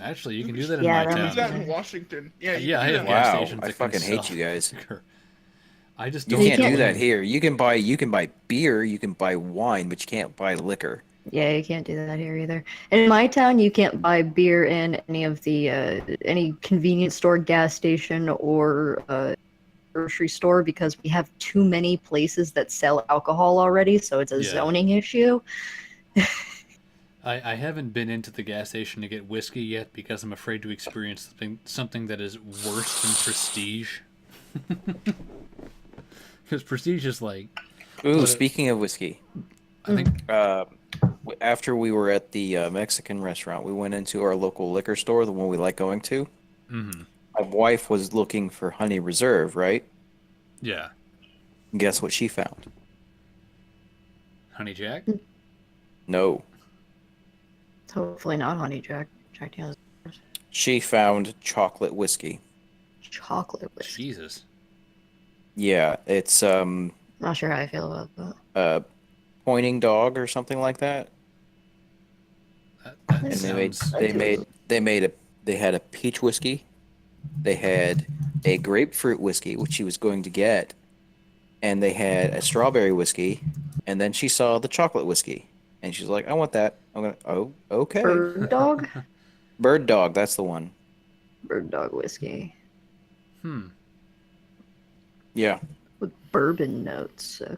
Actually, you can do that in Yeah, my that Do was that town. in Washington. Yeah. Yeah, I do have that. gas Wow, stations I that can fucking hate sell you guys. liquor. I just You don't. can't do can't- that here. You can buy beer, you can buy wine, but you can't buy liquor. Yeah, you can't do that here either. And in my town, you can't buy beer in any of the any convenience store, gas station, or grocery store because we have too many places that sell alcohol already. So it's a Yeah. zoning issue. I haven't been into the gas station to get whiskey yet because I'm afraid to experience something that is worse than Prestige. Because Prestige is like, Ooh, But- speaking of whiskey, I think, after we were at the Mexican restaurant, we went into our local liquor store, the one we like going to. mhm. My wife was looking for Honey Reserve, right? Yeah, And guess what she found? Honey Jack. No. Hopefully not honey Jack Daniel's She found chocolate whiskey. chocolate whiskey. Jesus. Yeah, it's Not sure how I feel about that. Pointing Dog or something like that. That And sounds. they had a peach whiskey. They had a grapefruit whiskey, which she was going to get, and they had a strawberry whiskey, and then she saw the chocolate whiskey, and she's like, "I want that." I'm gonna. Oh, okay. Bird dog? Bird Dog, that's the one. Bird dog whiskey. Yeah. With bourbon notes. So.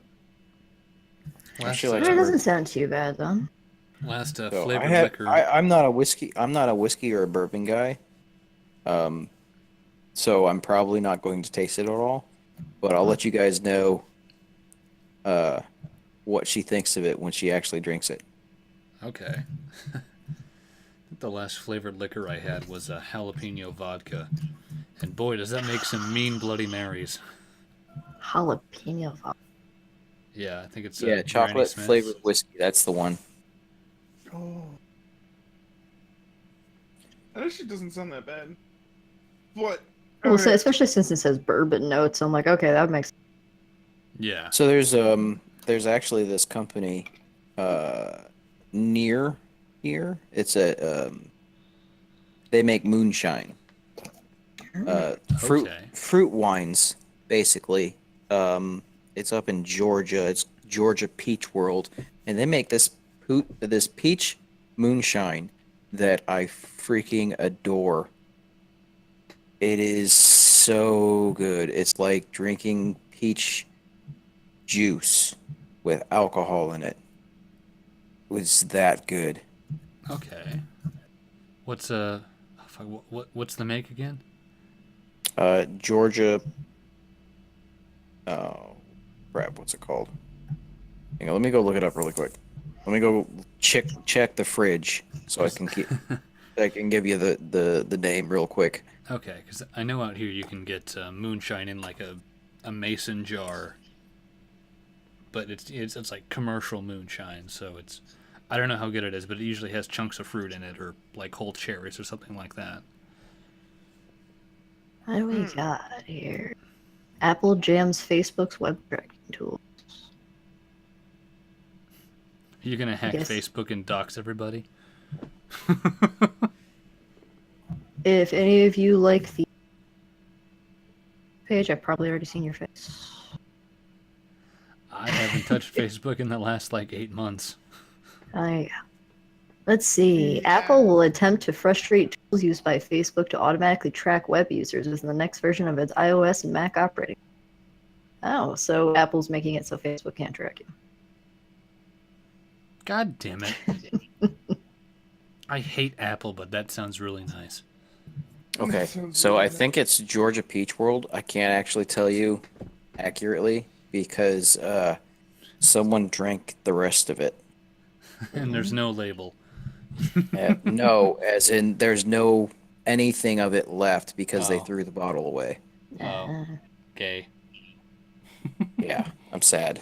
Last, She likes It bird. doesn't sound too bad then. last So flavored liquor. I'm not a whiskey or a bourbon guy. So I'm probably not going to taste it at all. But I'll let you guys know what she thinks of it when she actually drinks it. Okay. I think the last flavored liquor I had was a jalapeno vodka. And boy, does that make some mean Bloody Marys. Jalapeno vodka. Yeah, I think it's Yeah, Granny chocolate Smith's. flavored whiskey. That's the one. Oh. That actually doesn't sound that bad. But Well, so especially since it says bourbon notes, I'm like, okay, that makes. Yeah. So there's actually this company near here. It's they make moonshine. Okay. Fruit wines basically. It's up in Georgia. It's Georgia Peach World, and they make this peach moonshine that I freaking adore. It is so good. It's like drinking peach juice with alcohol in it. It was that good. Okay. What's what's the make again? Georgia. Oh, crap! What's it called? Hang on, let me go look it up really quick. Let me go check the fridge so I can I can give you the name real quick. Okay, because I know out here you can get moonshine in like a mason jar, but it's like commercial moonshine, so it's I don't know how good it is, but it usually has chunks of fruit in it or like whole cherries or something like that. What do we got here? Apple jams Facebook's web tracking tool. You're gonna hack Yes. Facebook and dox everybody? If any of you like the page, I've probably already seen your face. I haven't touched Facebook in the last like 8 months. Let's see. Apple will attempt to frustrate tools used by Facebook to automatically track web users within the next version of its iOS and Mac operating. Oh, so Apple's making it so Facebook can't track you. God damn it. I hate Apple, but that sounds really nice. Okay, Sounds so really I nice. think it's Georgia Peach World. I can't actually tell you accurately because someone drank the rest of it. And there's no label. No, as in there's no anything of it left because they Oh. threw the bottle away. Oh, okay. Yeah, I'm sad.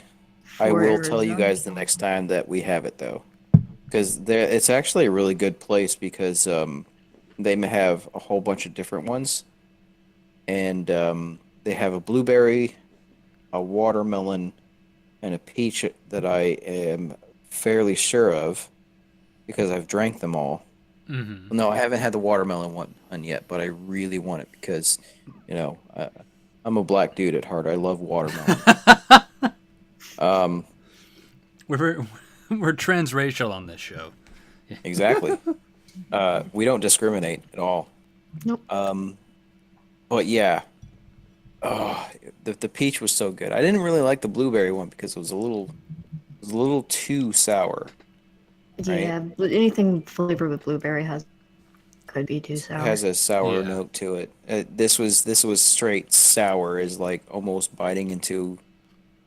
I will tell you Arizona. guys the next time that we have it though, because it's actually a really good place because they may have a whole bunch of different ones, and they have a blueberry, a watermelon, and a peach that I am fairly sure of because I've drank them all. Mm-hmm. No, I haven't had the watermelon one yet, but I really want it because, I'm a black dude at heart. I love watermelon. We're transracial on this show. Exactly. We don't discriminate at all. Nope. But yeah, the peach was so good. I didn't really like the blueberry one because it was a little too sour. Yeah, but anything flavored with blueberry could be too sour. It has a sour Yeah. note to it. This was straight sour. Is like almost biting into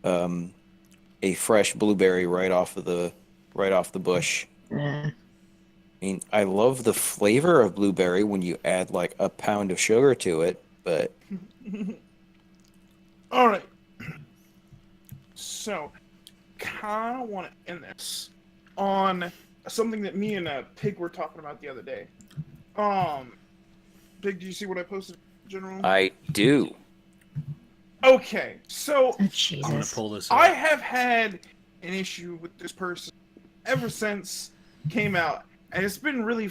a fresh blueberry right off the bush. Yeah. I mean, I love the flavor of blueberry when you add like a pound of sugar to it, but All right. So, kind of want to end this on something that me and Pig were talking about the other day. Pig, do you see what I posted, General? I do. Okay, so Oh, I'm gonna Jesus. pull this up. I have had an issue with this person ever since came out, and it's been really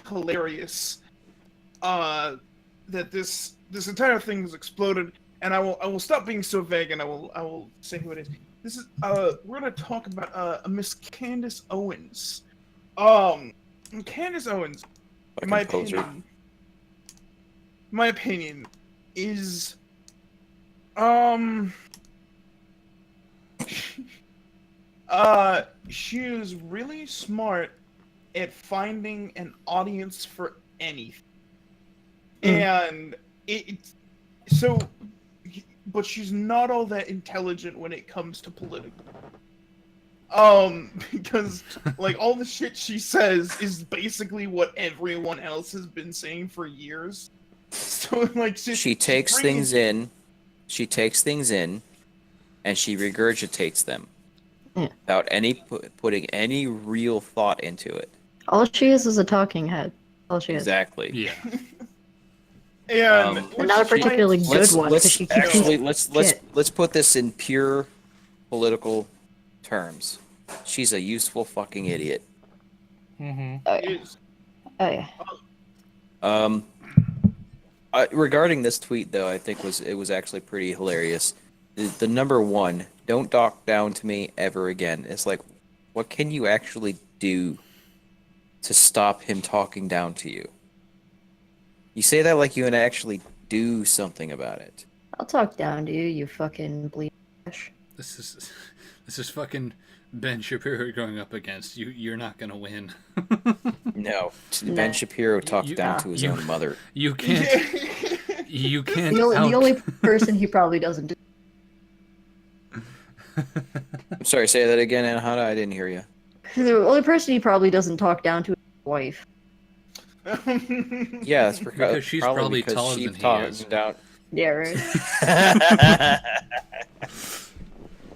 hilarious. That this entire thing has exploded, and I will stop being so vague, and I will say who it is. This is we're gonna talk about a Miss Candace Owens. Candace Owens, in my Fucking poser. opinion, is she is really smart at finding an audience for anything. And but she's not all that intelligent when it comes to political. Because like all the shit she says is basically what everyone else has been saying for years. So like She takes things in, and she regurgitates them Yeah. without putting any real thought into it. All she is a talking head. All she is. Exactly. Yeah. And, And not a particularly good one because Let's she keeps actually saying let's shit. put this in pure political terms. She's a useful fucking idiot. Mm-hmm. Oh, yeah. is Oh, yeah. Regarding this tweet though, I think it was actually pretty hilarious. The number one, don't talk down to me ever again. It's like, what can you actually do to stop him talking down to you? You say that like you can actually do something about it. I'll talk down to you, you fucking bleed trash. This is fucking Ben Shapiro going up against you. You're not gonna win. No, Nah. Ben Shapiro talked You- down to his you- own mother. You can't. You can't. The out- only person he probably doesn't do. I'm sorry, say that again, Anahata. I didn't hear you. The only person he probably doesn't talk down to is his wife. Yeah, that's Because she's probably because taller she than he talks is. down. Yeah, right.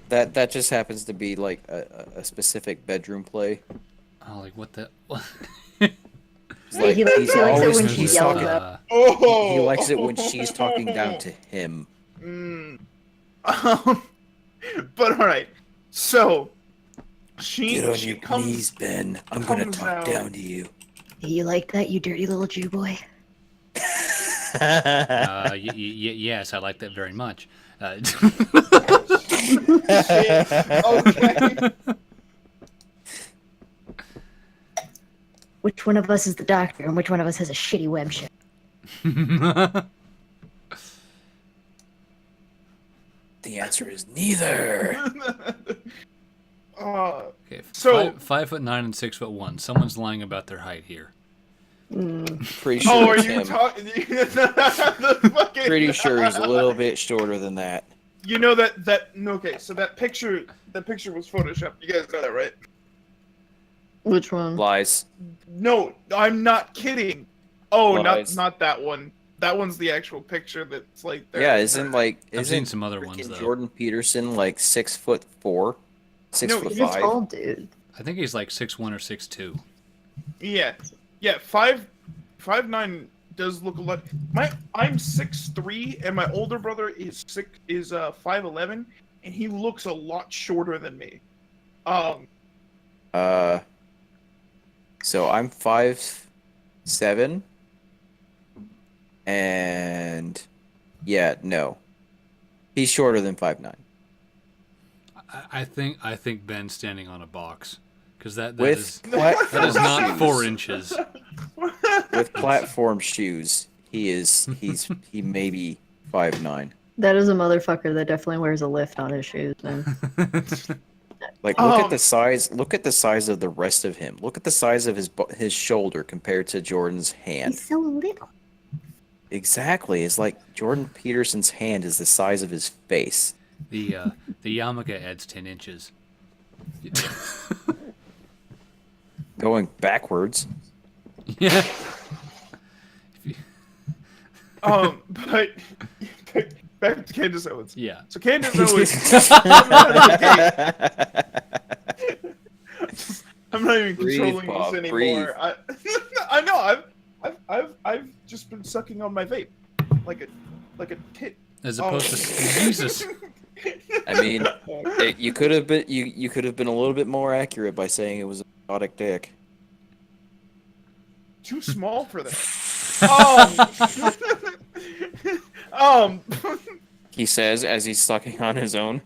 That just happens to be like a specific bedroom play. Oh, like what the? It's like, he likes it when always- she he's yells talking- at Oh, He likes it when she's talking down to him. But all right, so Get on she your comes. knees, Ben. I'm gonna comes talk out- down to you. You like that, you dirty little Jew boy? Yes, I like that very much. Shit. Okay. Which one of us is the doctor, and which one of us has a shitty web show? The answer is neither. Okay, So- 5'9" and 6'1". Someone's lying about their height here. Pretty sure Oh, are it's you him. talking? Pretty sure he's a little bit shorter than that. You know that okay, so that picture was photoshopped. You guys know that, right? Which one? Lies. No, I'm not kidding. Oh, Lies. not that one. That one's the actual picture that's like there. Yeah, isn't I've seen isn't some other ones freaking though. Jordan Peterson like 6'4", 6'5"? he's a Tall dude. I think he's like 6'1" or 6'2". Yeah, 5'9" does look a lot. I'm 6'3", and my older brother is 5'11", and he looks a lot shorter than me. So I'm 5'7", and yeah, no, he's shorter than 5'9". I think Ben's standing on a box because that With is platform that is not shoes. 4 inches. With platform shoes, he may be 5'9". That is a motherfucker that definitely wears a lift on his shoes, man. Like, look at the size. Look at the size of the rest of him. Look at the size of his shoulder compared to Jordan's hand. He's so little. Exactly. It's like Jordan Peterson's hand is the size of his face. The yarmulke adds 10 inches. Going backwards. Yeah. But back to Candace Owens. Yeah. So Candace Owens. I'm not even Breathe, controlling Bob, this breathe. anymore. I know. I've just been sucking on my vape, like a tit. As opposed to Jesus. I mean, you could have been you could have been a little bit more accurate by saying it was a exotic dick. Too small for that. He says as he's sucking on his own.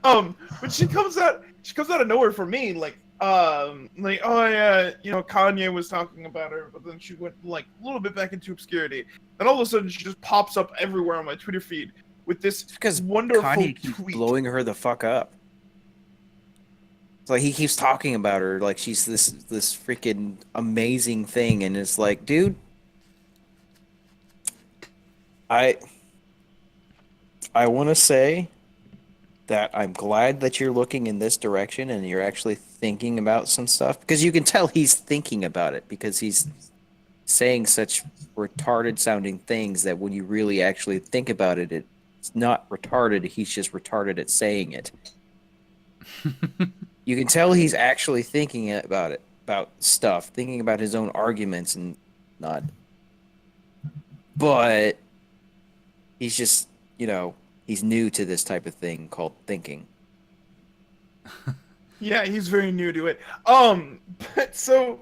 But she comes out of nowhere for me, like oh yeah, Kanye was talking about her, but then she went like a little bit back into obscurity. And all of a sudden she just pops up everywhere on my Twitter feed with this Because wonderful Kanye keeps tweet. blowing her the fuck up. It's like he keeps talking about her like she's this freaking amazing thing, and it's like, dude, I want to say that I'm glad that you're looking in this direction and you're actually thinking about some stuff, because you can tell he's thinking about it, because he's saying such retarded sounding things that when you really actually think about it, it's not retarded. He's just retarded at saying it. You can tell he's actually thinking about it, about stuff, thinking about his own arguments and not. But he's just, he's new to this type of thing called thinking. Yeah, he's very new to it. But so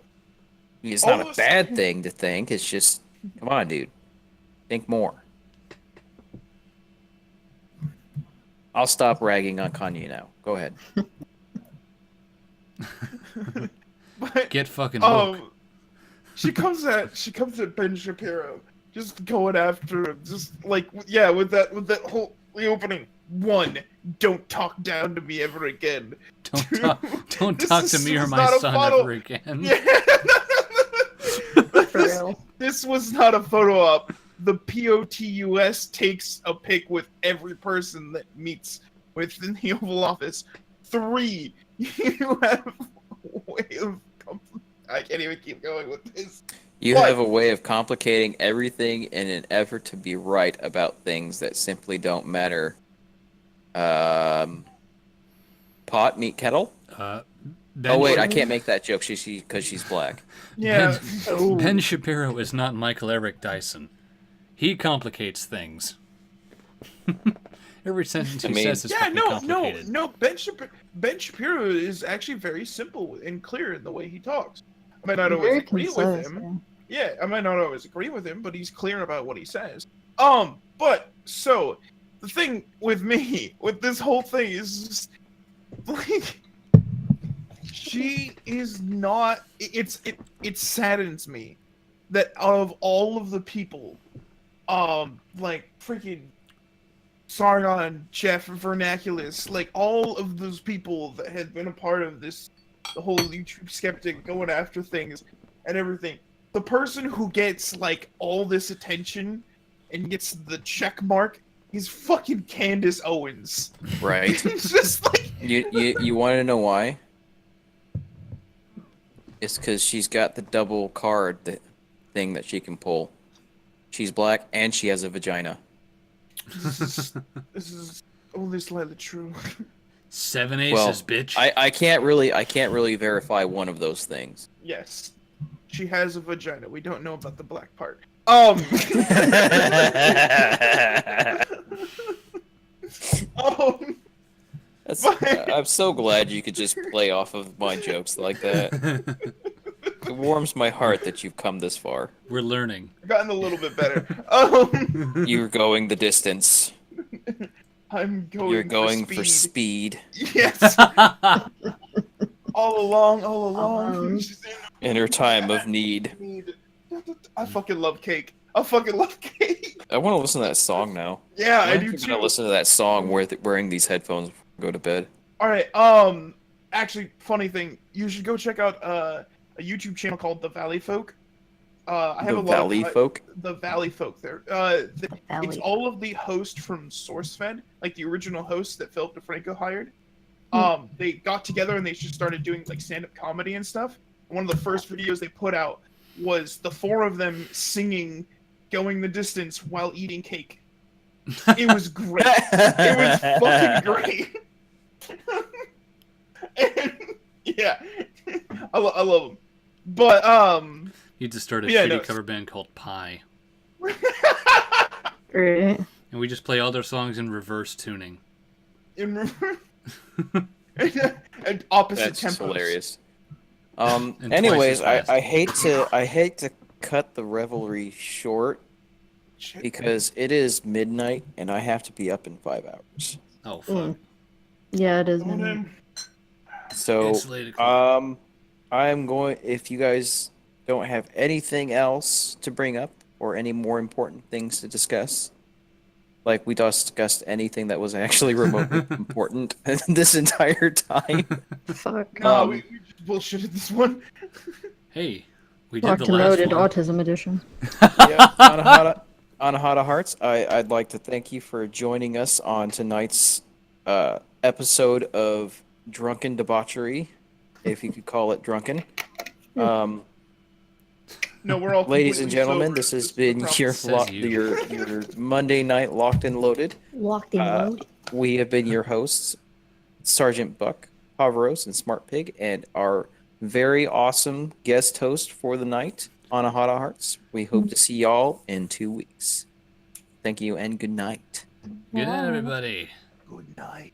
It's all not of a a bad sudden- thing to think. It's just, come on, dude. Think more. I'll stop ragging on Kanye now. Go ahead. but Get fucking woke. she comes at Ben Shapiro, just going after him, just like with that whole the opening. 1, don't talk down to me ever again. Don't This talk is- to me this or is my not a son photo. ever again. Yeah. For real. This was not a photo op. The POTUS takes a pic with every person that meets within the Oval Office. 3, you have a way of. I can't even keep going with this. You What? have a way of complicating everything in an effort to be right about things that simply don't matter. Pot, meat, kettle? Ben Oh, wait, Shap- I can't make that joke because she's black. Yeah. Oh. Ben Shapiro is not Michael Eric Dyson. He complicates things. Every sentence I he mean- says is Yeah, fucking no, complicated. Ben Shapiro is actually very simple and clear in the way he talks. I might not always Very agree with concise, him. Yeah, I might not always agree with him, but he's clear about what he says. But so the thing with me, with this whole thing is just, like, she is not. It saddens me that out of all of the people, like freaking Sargon, Jeff, Vernaculus, like all of those people that had been a part of this, the whole YouTube skeptic going after things and everything. The person who gets like all this attention and gets the check mark is fucking Candace Owens. Right. It's just like You want to know why? It's because she's got the double card thing that she can pull. She's black and she has a vagina. this is only slightly true. 7 Well, aces, bitch. I can't really verify one of those things. Yes, she has a vagina. We don't know about the black part. That's, I'm so glad you could just play off of my jokes like that. It warms my heart that you've come this far. We're learning. Gotten a little bit better. You're going the distance. I'm going. You're going for for speed. Yes. all along. In her time of need. I fucking love cake. I fucking love cake. I want to listen to that song now. Yeah, I do I'm too. gonna listen to that song wearing these headphones before I go to bed. All right. Actually, funny thing, you should go check out a YouTube channel called The Valley Folk. I have The a lot Valley of Folk. The Valley Folk there. It's Valley. all of the hosts from SourceFed, like the original hosts that Philip DeFranco hired. They got together and they just started doing like stand-up comedy and stuff. One of the first videos they put out was the four of them singing "Going the Distance" while eating cake. It was great. It was fucking great. And, yeah, I love them. But You just started a Yeah, shitty no, cover band called Pie. Right. And we just play all their songs in reverse tuning. in and opposite That's just tempos. hilarious. And Anyways, twice as fast. I hate to cut the revelry short Shit. because it is midnight and I have to be up in 5 hours. Oh, fuck. Mm. Yeah, it is. Come on midnight. in. So, It's late o'clock. I'm going. If you guys don't have anything else to bring up or any more important things to discuss, like we discussed anything that was actually remotely important this entire time. Fuck. No, we just bullshitted this one. Hey, we did Locked the and last loaded one. autism edition. Yeah, AnahataHearts, I'd like to thank you for joining us on tonight's episode of Drunken Debauchery, if you could call it drunken. No, we're all Ladies and completely gentlemen, sober. this has This is the been problem. Says you. your Monday night Locked and Loaded. Locked and loaded. We have been your hosts, Sergeant Buck, Pavaros, and Smart Pig, and our very awesome guest host for the night, AnahataHearts. We hope to see y'all in 2 weeks. Thank you and good night. Good night, everybody. Good night.